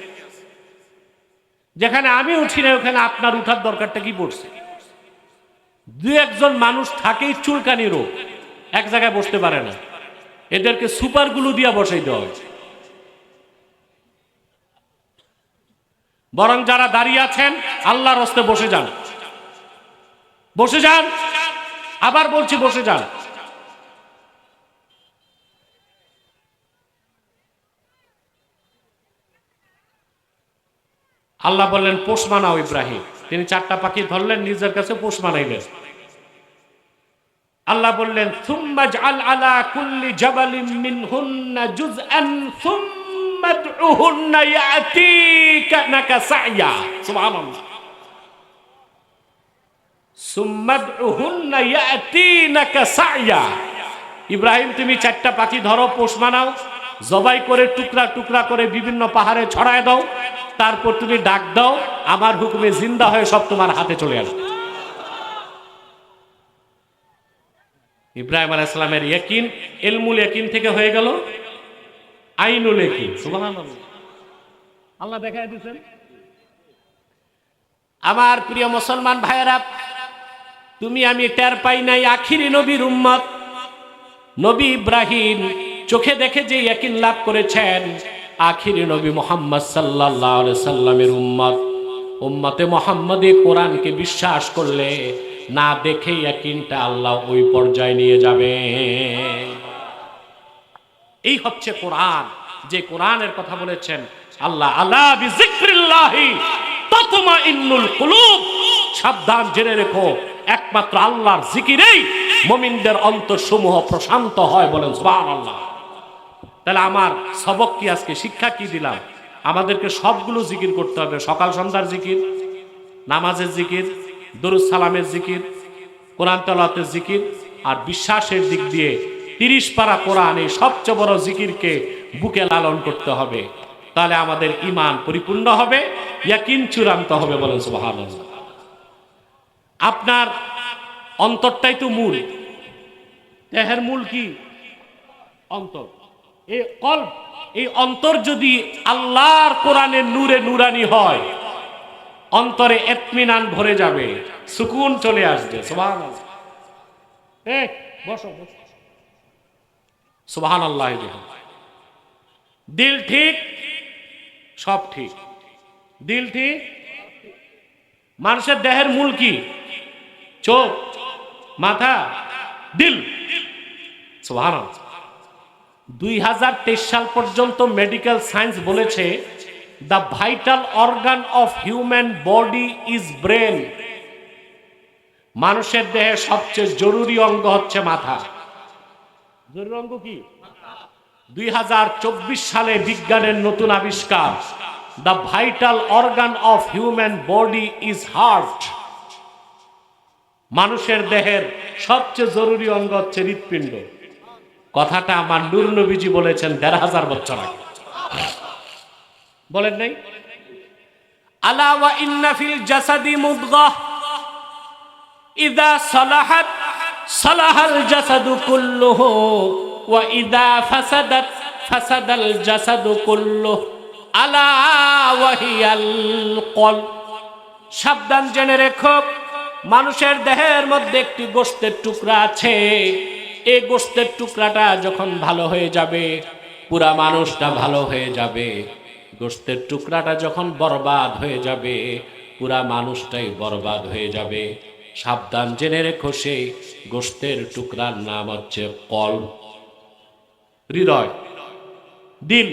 যেখানে আমি উঠি না ওখানে আপনার উঠার দরকারটা কি পড়ছে? দুই একজন মানুষ থাকেই চুলকানি রোগ, এক জায়গায় বসতে পারে না, এদেরকে সুপার গ্লু দিয়ে বসাই দেওয়া হয়েছে। বরং যারা দাঁড়িয়ে আছেন আল্লাহর রাস্তায় বসে যান, বসে যান, আবার বলছি বসে যান। আল্লাহ বললেন পোষ মানাও ইব্রাহিম। তিনি চারটা পাখি ধরলেন, নিজের কাছে পোষ মানাইলেন। আল্লাহ বললেন সুম্মা জাআল আলা কুল্লি জাবালিন মিনহুন্না জুজআন সুম্মা দুহুন্না ইয়াতিকানাকা সাইয়া। সুবহানাল্লাহ। সুম্মা দুহুন্না ইয়াতিনাকা সাইয়া। ইব্রাহিম তুমি চারটা পাখি ধরো, পোষ মানাও, জবাই করে টুকরা টুকরা করে বিভিন্ন পাহাড়ে ছড়ায় দাও, তারপর তুমি ডাক দাও, আমার হুকুমে জিন্দা হয়ে সব তোমার হাতে চলে আসবে। ইব্রাহিম আলাইহিস সালামের ইয়াকিন ইলমুল ইয়াকিন থেকে হয়ে গেল আইনুল ইয়াকিন। সুবহানাল্লাহ। আল্লাহ দেখায় দিয়েছেন। আমার প্রিয় মুসলমান ভাইয়েরা, তুমি আমি টের পাই নাই আখিরি নবীর উম্মত নবী ইব্রাহিম চোখে দেখে যে ইয়াকিন লাভ করেছেন, আখিরি নবী মুহাম্মদ সাল্লাল্লাহু আলাইহি সাল্লামের উম্মত, উম্মতে মুহাম্মদী কোরআনকে বিশ্বাস করলে না দেখে ইয়াকিনটা আল্লাহ ওই পর্যায়ে নিয়ে যাবে। এই হচ্ছে কোরআন, যে কোরআনের কথা বলেছেন আল্লাহ, আলা বিযিকরিল্লাহি তাতমাইন্নুল কুলুব। সাবধান, জেনে রেখো একমাত্র আল্লাহর জিকিরেই মুমিনদের অন্তরসমূহ প্রশান্ত হয়। বলেন সুবহানাল্লাহ। তাহলে আমার সবক কি, আজকে শিক্ষা কি দিলাম? আমাদেরকে সবগুলো জিকির করতে হবে। সকাল সন্ধ্যার জিকির, নামাজের জিকির, দরুদ সালামের জিকির, কোরআন তেলাওয়াতের জিকির, আর বিশ্বাসের দিক দিয়ে 30 পারা কোরআন, এই সবচেয়ে বড় জিকিরকে বুকে লালন করতে হবে। তাহলে আমাদের ঈমান পরিপূর্ণ হবে, ইয়াকিন চূড়ান্ত হবে। বলেন সুবহানাল্লাহ। আপনার অন্তরটাই তো মূল। দেহের মূল কি? অন্তর। এই কলব, এই অন্তর যদি আল্লাহর কোরআনের নূরে নূরানি হয়, অন্তরে ইতমিনান ভরে যাবে, সুকুন চলে আসবে। সুবহানাল্লাহ। বসো বসো। সুবহানাল্লাহ। দিল ঠিক, সব ঠিক। দিল ঠিক। মানুষের দেহের মূল কি? চোখ, মাথা, দিল। সুবহানাল্লাহ। 2023 সাল পর্যন্ত মেডিকেল সায়েন্স বলেছে the vital organ of human body is brain. মানুষের দেহে সবচেয়ে জরুরি অঙ্গ হচ্ছে মাথা। জরুরি অঙ্গ কি? 2024 সালে বিজ্ঞানের নতুন আবিষ্কার, the vital organ of human body is heart. মানুষের দেহের সবচেয়ে জরুরি অঙ্গ হচ্ছে হৃৎপিণ্ড। কথাটা আমার নূর নবীজি বলেছেন 1500 বছর আগে। বলেন নাই? আলা ওয়া ইন্না ফিল জাসাদি মুদগাহ ইযা সালাহাত সালাহাল জাসাদু কুল্লুহু ওয়া ইযা ফাসাদাত ফাসাদাল জাসাদু কুল্লুহু আলা ওয়া হিয়াল কলব। সাবধান, জেনে রেখো, মানুষের দেহের মধ্যে একটি গোশতের টুকরা আছে। এই গোশতের টুকরাটা যখন ভালো হয়ে যাবে, পুরা মানুষটা ভালো হয়ে যাবে। গোশতের টুকরাটা যখন বরবাদ হয়ে যাবে, পুরা মানুষটাই বরবাদ হয়ে যাবে। সাবধান জেনে রেখো সেই গোশতের টুকরার নাম হচ্ছে কলব, হৃদয়, দিল,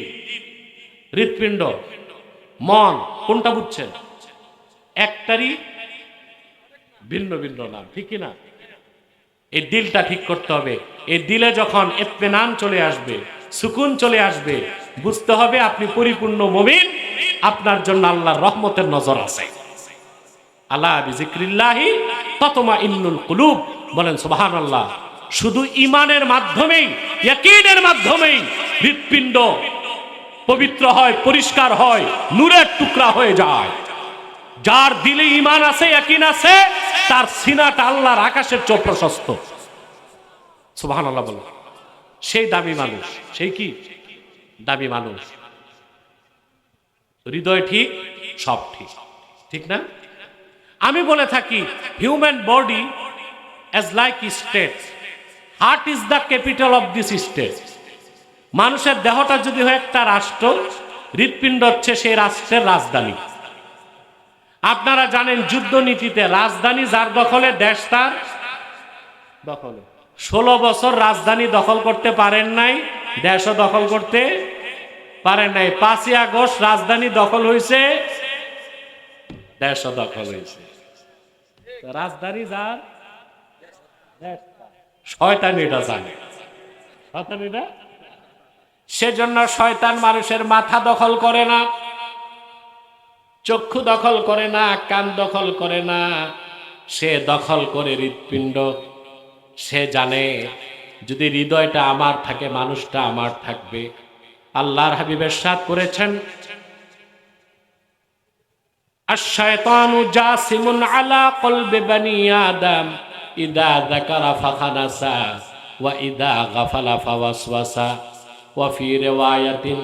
হৃৎপিণ্ড, মন। কোনটা বুঝছেন? একটারই ভিন্ন ভিন্ন নাম, ঠিক কি না? এই দিলটা ঠিক করতে হবে। এই দিলে যখন ইত্মিনান চলে আসবে, সুকুন চলে আসবে, বুঝতে হবে আপনি পরিপূর্ণ মুমিন, আপনার জন্য আল্লাহর রহমতের নজর আছে। আলা বিযিক্রিল্লাহি তাতমাইন্নুল কুলুব, বলেন সুবহানাল্লাহ। শুধু ঈমানের মাধ্যমেই, ইয়াকিনের মাধ্যমেই হৃৎপিণ্ড পবিত্র হয়, পরিষ্কার হয়, নূরের টুকরা হয়ে যায়। যার দিলে ঈমান আছে, ইয়াকিন আছে, তার সিনাটা আল্লাহর আকাশের চেয়ে প্রশস্ত। সুবহানাল্লাহ বলো। সেই দামি মানুষ, সেই কি দামি মানুষ। হৃদয় ঠিক, সব ঠিক, ঠিক না? আমি বলে থাকি human body as like state, heart is the capital of this state. মানুষের দেহটা যদি হয় একটা রাষ্ট্র, হৃৎপিণ্ড হচ্ছে সেই রাষ্ট্রের রাজধানী। আপনারা জানেন যুদ্ধনীতিতে রাজধানী যার দখলে, দেশ তার দখলে। 16 বছর রাজধানী দখল করতে পারেন নাই, দেশও দখল করতে পারেন নাই। 5ই আগস্ট রাজধানী দখল হয়েছে, দেশও দখল হয়েছে। রাজধানী যার, শয়তান এটা জানে, শয়তান এটা। সেজন্য শয়তান মানুষের মাথা দখল করে না, চক্ষু দখল করে না, কান দখল করে না, সে দখল করে হৃৎপিণ্ড। সে জানে যদি হৃদয়টা আমার থাকে, মানুষটা আমার থাকবে। আল্লাহর হাবিব ইরশাদ করেছেন, আশ-শায়তানু জাসিমুন আলা কলবি বানি আদম ইদা যাকারা ফাখানাসা ওয়া ইদা গাফালা ফাওয়াসওয়াসা ওয়া ফি রিওয়ায়াতিন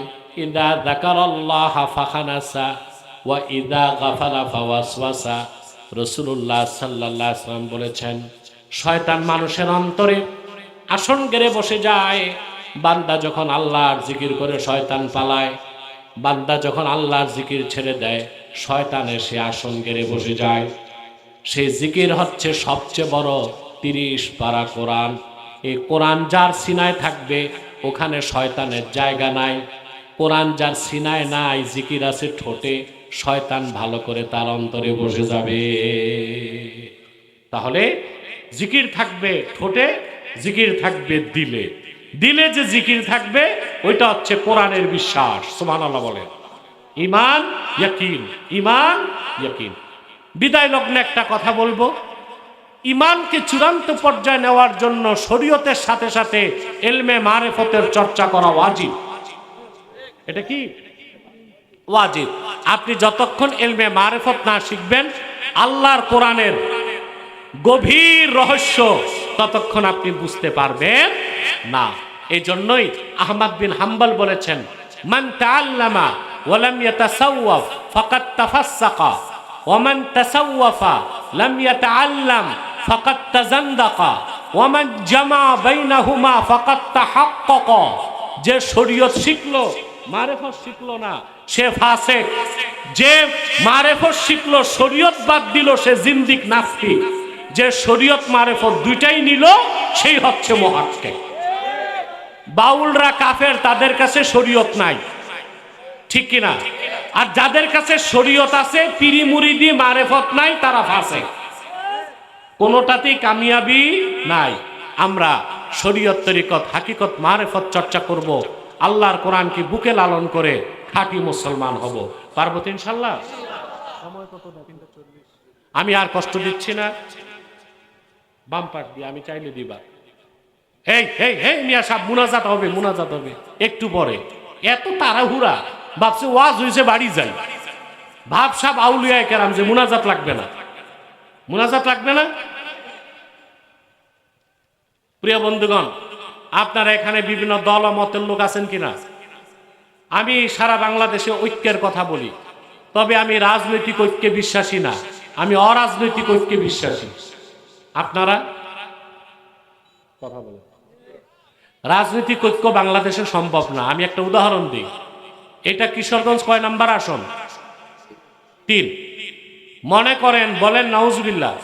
ইদা যাকারাল্লাহ ফাখানাসা ওয়া ইদা গাফালা ফাওয়াসওয়াসা। রাসূলুল্লাহ সাল্লাল্লাহু আলাইহি ওয়াসাল্লাম বলেছেন, শয়তান মানুষের অন্তরে আসন গেড়ে বসে যায়। বান্দা যখন আল্লাহর জিকির করে শয়তান পালায়, বান্দা যখন আল্লাহর জিকির ছেড়ে দেয়, শয়তান এসে আসন গেড়ে বসে যায়। সেই জিকির হচ্ছে সবচেয়ে বড় 30 পারা কোরআন। এই কোরআন যার সিনায় থাকবে, ওখানে শয়তানের জায়গা নাই। কোরআন যার সিনায় নাই, জিকির আছে ঠোঁটে, শয়তান ভালো করে তার অন্তরে বসে যাবে। তাহলে জিকির থাকবে ঠোঁটে, জিকির থাকবে দিলে। দিলে যে জিকির থাকবে ওইটা হচ্ছে কোরআনের বিশ্বাস। সুবহানাল্লাহ বলেন। ঈমান, ইয়াকিন, ঈমান, ইয়াকিন। বিদায় লগ্নে একটা কথা বলবো, ঈমানকে চূড়ান্ত পর্যায়ে নেওয়ার জন্য শরীয়তের সাথে সাথে ইলমে মারিফতের চর্চা করা ওয়াজিব। এটা কি ওয়াজিব। আপনি যতক্ষণ ইলমে মারিফত না শিখবেন, আল্লাহর কোরআনের গভীর রহস্য, ততক্ষণ আপনি বুঝতে পারবেন না। এই জন্যই আহমদ বিন হাম্বল বলেছেন, মান তাআল্লামা ওয়া লাম ইয়াতাসাওয়াফ ফাকাদ তাফাসসাকা ওয়া মান তাসাওয়াফা লাম ইয়াতাআল্লাম ফাকাদ তাজান্দাকা ওয়া মান জামা বাইনাহুমা ফাকাদ তাহাক্কাকা। যে শরীয়ত শিখলো, মারিফত শিখলো না, সে ফাসিক। যে মারিফত শিখলো, শরীয়ত বাদ দিল, সে জিন্দিক, নাস্তিক। যে শরীয়ত মারিফত দুইটাই নিল, সেই হচ্ছে মুহাক্কিক। বাউলরা কাফের, তাদের কাছে শরীয়ত নাই, ঠিক কিনা? আর যাদের কাছে শরীয়ত আছে, পীরি মুরিদি মারিফত নাই, তারা ফাসিক। কোনোটাতেই কামিয়াবি নাই। আমরা শরীয়ত, তরিকত, হাকিকত, মারিফত চর্চা করব, আল্লাহর কোরআনকে বুকে লালন করে খাঁটি মুসলমান হব। পারবো তো ইনশাআল্লাহ? সময় কত? আমি আর কষ্ট দিচ্ছি না, বাম পাশ দিয়ে আমি চাইলে দিবা। এই এই এই মিয়া সাহেব, মুনাজাত হবে, মুনাজাত হবে একটু পরে। এত তাড়াহুড়া, ভাবছে ওয়াজ হইছে বাড়ি যাই। ভাব সাহেব আউলিয়া কেরাম যে মুনাজাত লাগবে না, মুনাজাত লাগবে না। প্রিয় বন্ধুগণ, আপনারা এখানে বিভিন্ন দল ও মতের লোক আছেন কিনা? আমি সারা বাংলাদেশে ঐক্যের কথা বলি, তবে আমি রাজনৈতিক ঐক্যে বিশ্বাসী না, আমি অরাজনৈতিক ঐক্যে বিশ্বাসী। আপনারা কথা বলেন। রাজনৈতিক ঐক্য বাংলাদেশে সম্ভব না। আমি একটা উদাহরণ দিই। এটা কিশোরগঞ্জ কয় নাম্বার আসন? 3। মনে করেন, বলেন নাউজুবিল্লাহ,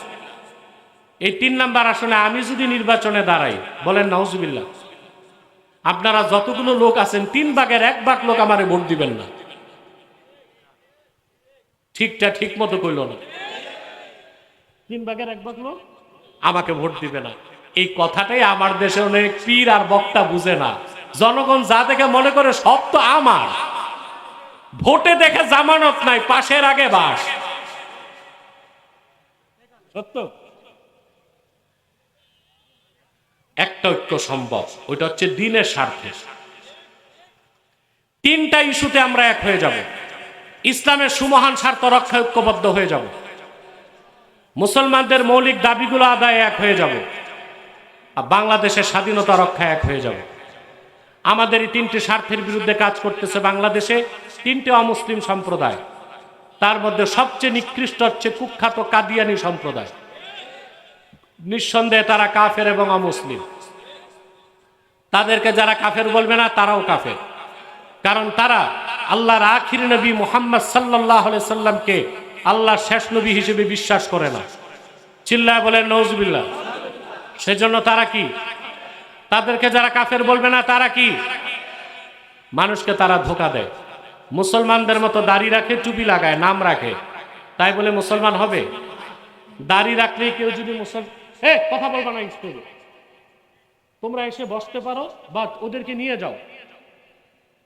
এই 3 নাম্বার আসনে আমি যদি নির্বাচনে দাঁড়াই, বলেন নাউজুবিল্লাহ, আপনারা যতগুলো লোক আছেন 3 ভাগের 1 ভাগ লোক আমারে ভোট দিবেন না। ঠিকটা ঠিক মতো কইল না। 3 ভাগের 1 ভাগ লোক আমাকে ভোট দিবে না। এই কথাটাই আমার দেশে অনেক পীর আর বক্তা বুঝে না। জনগণ যা দেখে মনে করে সব তো আমার, ভোটে দেখে জামানত নাই, পাশের আগে বাস। সত্য। একটা ঐক্য সম্ভব, ওইটা হচ্ছে দিনের স্বার্থে। 3টা ইস্যুতে আমরা এক হয়ে যাব। ইসলামের সুমহান স্বার্থ রক্ষায় ঐক্যবদ্ধ হয়ে যাব, মুসলমানদের মৌলিক দাবিগুলো আদায়ে এক হয়ে যাব, আর বাংলাদেশের স্বাধীনতা রক্ষায় এক হয়ে যাব। আমাদের এই 3টি স্বার্থের বিরুদ্ধে কাজ করতেছে বাংলাদেশে 3টে অমুসলিম সম্প্রদায়। তার মধ্যে সবচেয়ে নিকৃষ্ট হচ্ছে কুখ্যাত কাদিয়ানি সম্প্রদায়। নিঃসন্দেহে তারা কাফের এবং অমুসলিম। তাদেরকে যারা কাফের বলবে না, তারাও কাফের। কারণ তারা আল্লাহর আখির নবী মুহাম্মদ সাল্লাল্লাহু আলাইহি সাল্লামকে আল্লাহর শেষ নবী হিসেবে বিশ্বাস করে না। চিল্লায় বলেন নাউজুবিল্লাহ। সেজন্য তারা কি, তাদেরকে যারা কাফের বলবে না, তারা কি, মানুষকে তারা ধোঁকা দেয়। মুসলমানদের মতো দাড়ি রাখে, টুপি লাগায়, নাম রাখে, তাই বলে মুসলমান হবে? দাড়ি রাখলে কেউ যদি কথা বলবা না, স্কুলে তোমরা এসে বসতে পারো বা ওদেরকে নিয়ে যাও।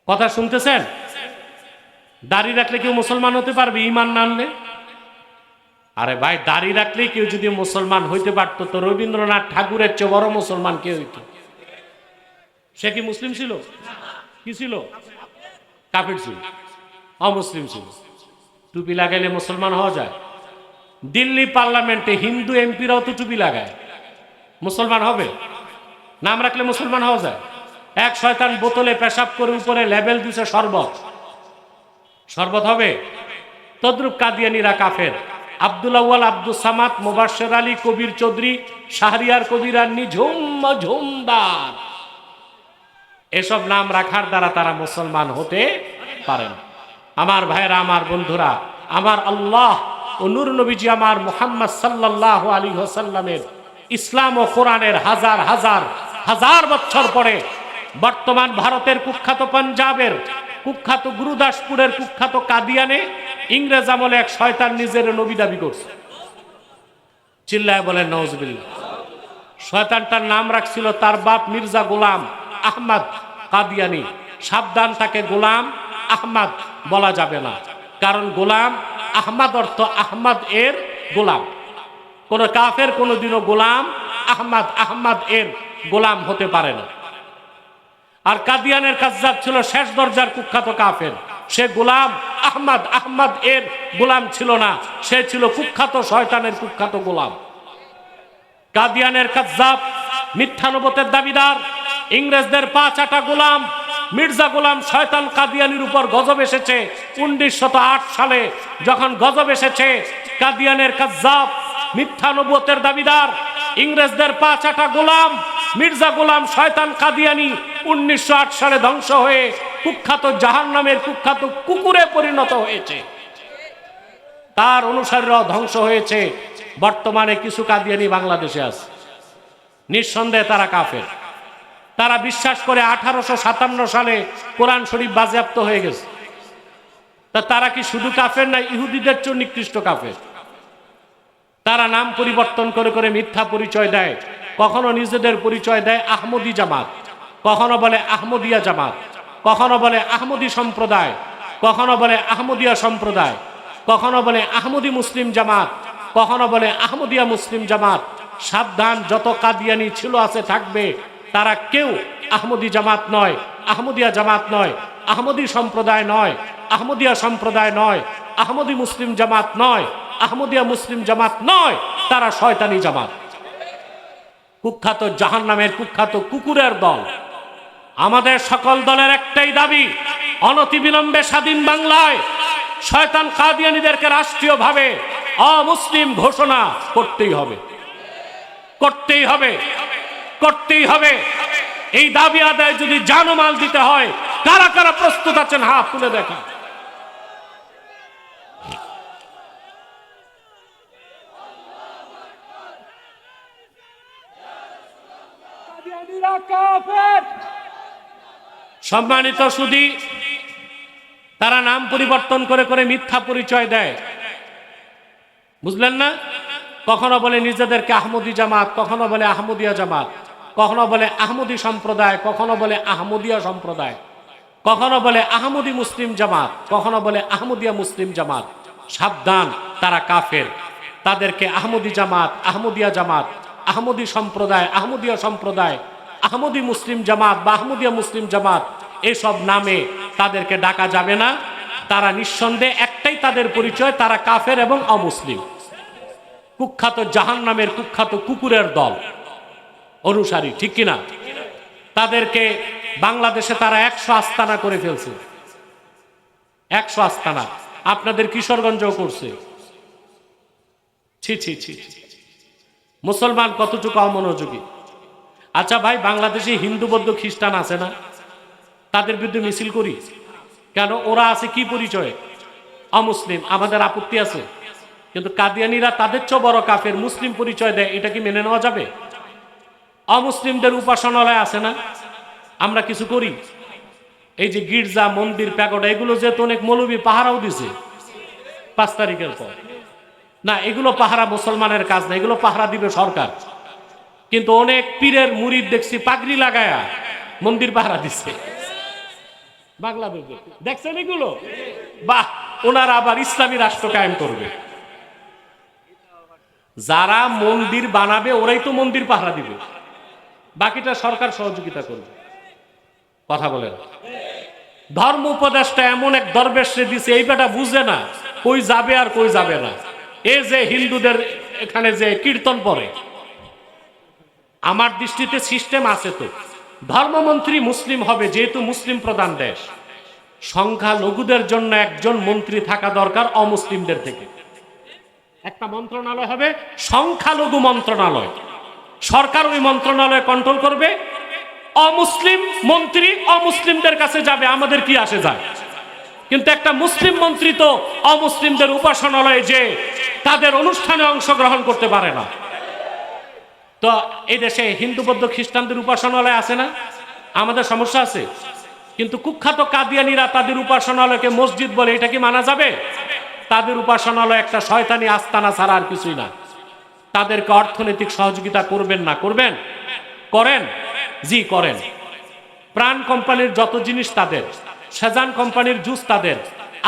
কথা শুনতেছেন? দাড়ি রাখলে কেউ মুসলমান হতে পারবে ঈমান না আনলে? আরে ভাই, দাড়ি রাখলেই কেউ যদি মুসলমান হইতে পারতো, তো রবীন্দ্রনাথ ঠাকুরের চেয়ে বড় মুসলমান কে হইত? সে কি মুসলিম ছিল? কি ছিল? কাফির ছিল, অমুসলিম ছিল। টুপি লাগাইলে মুসলমান হওয়া যায়? দিল্লি পার্লামেন্টে হিন্দু এমপিরাও তো টুপি লাগায়, মুসলমান হবে? নাম রাখলে মুসলমান হওয়া যায়? এক শয়তান বোতলে পেশাব করে উপরে লেবেল দিছে শরবত, শরবত হবে? তদ্রুপ কাদিয়ানিরা কাফের। আব্দুল আউয়াল, আব্দুল সামাদ, মুবাশশির আলী, কবির চৌধুরী, শাহরিয়ার কবির আর নিঝুম মজুমদার, এসব নাম রাখার দ্বারা তারা মুসলমান হতে পারেন। আমার ভাইরা, আমার বন্ধুরা, আমার আল্লাহ ও নূর নবীজি আমার মুহাম্মদ সাল্লাল্লাহু আলাইহি ওয়াসাল্লামের ইসলাম ও কোরআনের হাজার হাজার হাজার বছর পরে বর্তমান ভারতের কুখ্যাত পাঞ্জাবের কুখ্যাত গুরুদাসপুরের কুখ্যাত কাদিয়ানে ইংরেজ আমলে এক শয়তান নিজের নবী দাবি করছে। চিল্লায় বলেন নাউজুবিল্লাহ। শয়তানটার নাম রাখছিল তার বাপ মির্জা গোলাম আহমদ কাদিয়ানি। সাবধান, তাকে গোলাম আহমদ বলা যাবে না, কারণ গোলাম আহমদ অর্থ আহমদ এর গোলাম। কোন কাফের কোনদিনও গোলাম আহমদ এর গোলাম হতে পারে না। আর কাদিয়ানের কাজ্জাব ছিল শেষ দরজার কুখ্যাত কাফের। সে গোলাম আহমদ এর গোলাম ছিল না, সে ছিল কুখ্যাত শয়তানের কুখ্যাত গোলাম। কাদিয়ানের কাজ্জাব, মিথ্যা নবুয়তের দাবিদার, ইংরেজদের পা চাটা গোলাম মির্জা গোলাম শয়তান কাদিয়ানির উপর গজব এসেছে 1908 সালে। যখন গজব এসেছে, কাদিয়ানের কাজ্জাব, মিথ্যা নবুয়তের দাবিদার, ইংরেজদের পা চাটা গোলাম মির্জা গোলাম শয়তান কাদিয়ানি 1908 সালে ধ্বংস হয়ে কুখ্যাত জাহান্নামের কুখ্যাত কুকুরে পরিণত হয়েছে। তার অনুসারীরাও ধ্বংস হয়েছে। বর্তমানে কিছু কাদিয়ানি বাংলাদেশে আছে। নিঃসন্দেহে তারা কাফের। তারা বিশ্বাস করে 1857 সালে কোরআন শরীফ বাজেয়াপ্ত হয়ে গেছে। তা তারা কি শুধু কাফের না ইহুদিদের চেয়ে নিকৃষ্ট কাফের? তারা নাম পরিবর্তন করে করে মিথ্যা পরিচয় দেয়। কখনো নিজেদের পরিচয় দেয় আহমদী জামাত, কখনো বলে আহমদিয়া জামাত, কখনো বলে আহমদী সম্প্রদায়, কখনো বলে আহমদিয়া সম্প্রদায়, কখনো বলে আহমদী মুসলিম জামাত, কখনো বলে আহমদিয়া মুসলিম জামাত। সাবধান, যত কাদিয়ানি ছিল আছে থাকবে, তারা কেউ আহমদী জামাত নয়, আহমদিয়া জামাত নয়, আহমদী সম্প্রদায় নয়, আহমদিয়া সম্প্রদায় নয়, আহমদী মুসলিম জামাত নয়, আহমদিয়া মুসলিম জামাত নয়, তারা শয়তানি জামাত, কুখ্যাত জাহান্নামের কুখ্যাত কুকুরের দল। আমাদের সকল দলের একটাই দাবি, অনতিবিলম্বে স্বাধীন বাংলায় শয়তান কাদিয়ানীদেরকে রাষ্ট্রীয়ভাবে অমুসলিম ঘোষণা করতেই হবে, করতেই হবে, করতেই হবে। এই দাবি আদায় যদি জানমাল দিতে হয়, কারা কারা প্রস্তুত আছেন হাত তুলে দেখা। কাদিয়ানীরা কাফের। সম্মানিত সুধী, তারা নাম পরিবর্তন করে করে মিথ্যা পরিচয় দেয়, বুঝলেন না? কখনো বলে নিজেদেরকে আহমদী জামাত, কখনো বলে আহমদিয়া জামাত, কখনো বলে আহমদী সম্প্রদায়, কখনো বলে আহমদিয়া সম্প্রদায়, কখনো বলে আহমদী মুসলিম জামাত, কখনো বলে আহমদিয়া মুসলিম জামাত। সাবধান, তারা কাফের। তাদেরকে আহমদী জামাত, আহমদিয়া জামাত, আহমদী সম্প্রদায়, আহমদিয়া সম্প্রদায়, আহমদী মুসলিম জামাত বা আহমদিয়া মুসলিম জামাত এসব নামে তাদেরকে ডাকা যাবে না। তারা নিঃসন্দেহে একটাই তাদের পরিচয়, তারা কাফের এবং অমুসলিম, কুখ্যাত জাহান্নামের কুখ্যাত কুকুরের দল অনুসারী, ঠিক কিনা? তাদেরকে বাংলাদেশে তারা 100 আস্তানা করে ফেলছে, 100 আস্তানা। আপনাদের কিশোরগঞ্জও করছে। ছি ছি ছি, মুসলমান কতটুকু অমনোযোগী। আচ্ছা ভাই, বাংলাদেশে হিন্দু বৌদ্ধ খ্রিস্টান আছে না? তাদের বিরুদ্ধে মিছিল করি কেন? ওরা আছে কি পরিচয়ে? অমুসলিম। আমাদের আপত্তি আছে, কিন্তু কাদিয়ানীরা তাদের চেয়ে বড় কাফের, মুসলিম পরিচয় দেয়, এটা কি মেনে নেওয়া যাবে? অমুসলিমদের উপাসনালয় আছে না? আমরা কিছু করি। এই যে গির্জা, মন্দির, প্যাগোডা, এগুলো যেহেতু অনেক মৌলবী পাহারাও দিছে 5 তারিখের পর, না এগুলো পাহারা মুসলমানের কাজ না, এগুলো পাহারা দিবে সরকার। কিন্তু অনেক পীরের মুরিদ দেখছি পাগড়ি লাগায়া মন্দির পাহারা দিচ্ছে বাংলাদেশে, দেখছেন এগুলো? বাহ, ওনারা আবার ইসলামী রাষ্ট্র কায়েম করবে। যারা মন্দির বানাবে ওরাই তো মন্দির পাহারা দিবে, বাকিটা সরকার সহযোগিতা করবে। কথা বলেন। ধর্ম উপদেশটা এমন এক দরবেশে দিছে, এই বেটা বুঝে না কই যাবে আর কই যাবে না। এই যে হিন্দুদের এখানে যে কীর্তন পড়ে, আমার দৃষ্টিতে সিস্টেম আছে তো। ধর্মমন্ত্রী মুসলিম হবে, যেহেতু মুসলিম প্রধান দেশ, সংখ্যালঘুদের জন্য একজন মন্ত্রী থাকা দরকার অমুসলিমদের থেকে। একটা মন্ত্রণালয় হবে সংখ্যালঘু মন্ত্রণালয়, সরকার ওই মন্ত্রণালয় কন্ট্রোল করবে। অমুসলিম মন্ত্রী অমুসলিমদের কাছে যাবে, আমাদের কি আসে যায়? কিন্তু একটা মুসলিম মন্ত্রী তো অমুসলিমদের উপাসনালয়ে যে তাদের অনুষ্ঠানে অংশগ্রহণ করতে পারে না। তো এই দেশে হিন্দু বৌদ্ধ খ্রিস্টানদের উপাসনালয় আছে না? আমাদের সমস্যা আছে। কিন্তু কুখ্যাত কাদিয়ানীরা তাদের উপাসনালয়কে মসজিদ বলে, এটা কি মানা যাবে? তাদের উপাসনালয় একটা শয়তানি আস্তানা ছাড়া আর কিছুই না। তাদেরকে অর্থনৈতিক সহযোগিতা করবেন না? করবেন? করেন? জি করেন। প্রাণ কোম্পানির যত জিনিস তাদের, সেজান কোম্পানির জুস তাদের,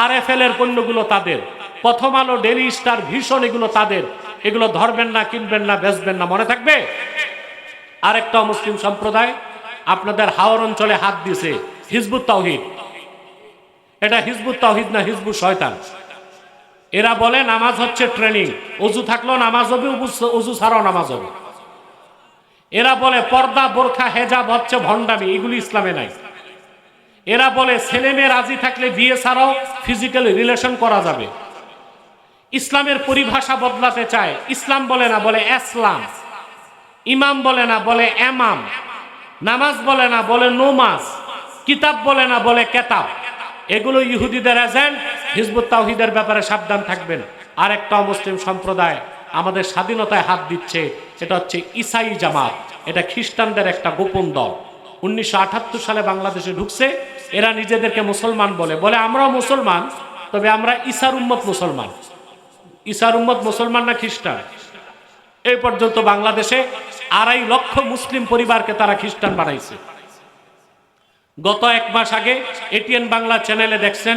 RFL এর পণ্যগুলো তাদের, প্রথম আলো, ডেইলি স্টার, ভিশন, এগুলো তাদের। এগুলো ধরবেন না, কিনবেন না, বেচবেন না, মনে থাকবে। আরেকটা মুসলিম সম্প্রদায় আপনাদের হাওর অঞ্চলে হাত দিয়েছে, হিজবুত তাওহীদ। এটা হিজবুত তাওহীদ না, হিজবুত শয়তান। এরা বলে নামাজ হচ্ছে ট্রেনিং, অজু থাকলেও নামাজ হবে, অজু ছাড়াও নামাজ হবে। এরা বলে পর্দা, বোরখা, হেজাব হচ্ছে ভণ্ডামি, এগুলি ইসলামে নাই। এরা বলে ছেলে মেয়ে রাজি থাকলে বিয়ে ছাড়াও ফিজিক্যাল রিলেশন করা যাবে। ইসলামের পরিভাষা বদলাতে চায়। ইসলাম বলে না, বলে ইসলাম। ইমাম বলে না, বলে এমাম। নামাজ বলে না, বলে নোমাজ। কিতাব বলে না, বলে কেতাব। এগুলো ইহুদিদের এজেন্ট। হিজবুত তাওহীদের ব্যাপারে সাবধান থাকবেন। আর একটা মুসলিম সম্প্রদায় আমাদের স্বাধীনতায় হাত দিচ্ছে, এটা হচ্ছে ইসাই জামাত। এটা খ্রিস্টানদের একটা গোপন দল। 1978 সালে বাংলাদেশে ঢুকছে। এরা নিজেদেরকে মুসলমান বলে, বলে আমরাও মুসলমান, তবে আমরা ঈসার উম্মত মুসলমান। ঈসার উম্মত মুসলমান না খ্রিস্টান? এই পর্যন্ত বাংলাদেশে 2.5 লক্ষ মুসলিম পরিবারকে তারা খ্রিস্টান বানাইছে। গত 1 মাস আগে এটিএন বাংলা চ্যানেলে দেখছেন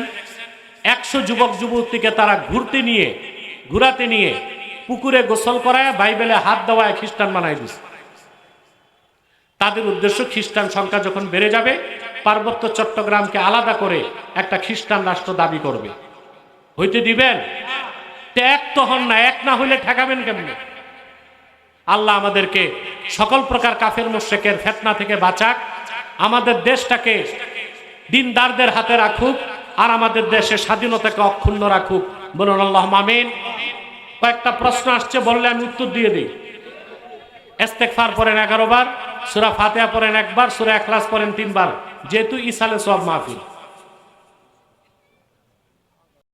100 যুবক যুবতীকে তারা ঘুরাতে নিয়ে পুকুরে গোসল করায়, বাইবেলে হাত দেওয়ায় খ্রিস্টান বানাই দিচ্ছে। তাদের উদ্দেশ্য, খ্রিস্টান সংখ্যা যখন বেড়ে যাবে, পার্বত্য চট্টগ্রামকে আলাদা করে একটা খ্রিস্টান রাষ্ট্র দাবি করবে। হইতে দিবেন? এক তো হন না, এক না হইলে ঠেকাবেন কেমনে? আল্লাহ আমাদেরকে সকল প্রকার কাফের মুশরিকের ফিতনা থেকে বাঁচাক, আমাদের দেশটাকে দিনদারদের হাতে রাখুক, আর আমাদের দেশের স্বাধীনতাকে অক্ষুণ্ণ রাখুক। বলুন আল্লাহুম্মা আমিন। কয়েকটা প্রশ্ন আসছে, বললে আমি উত্তর দিয়ে দিই। ইস্তেগফার পড়েন 11 বার, সূরা ফাতিহা পড়েন 1 বার, সূরা ইখলাস পড়েন 3 বার, যেহেতু ইসালে সওয়াব মাহফিল।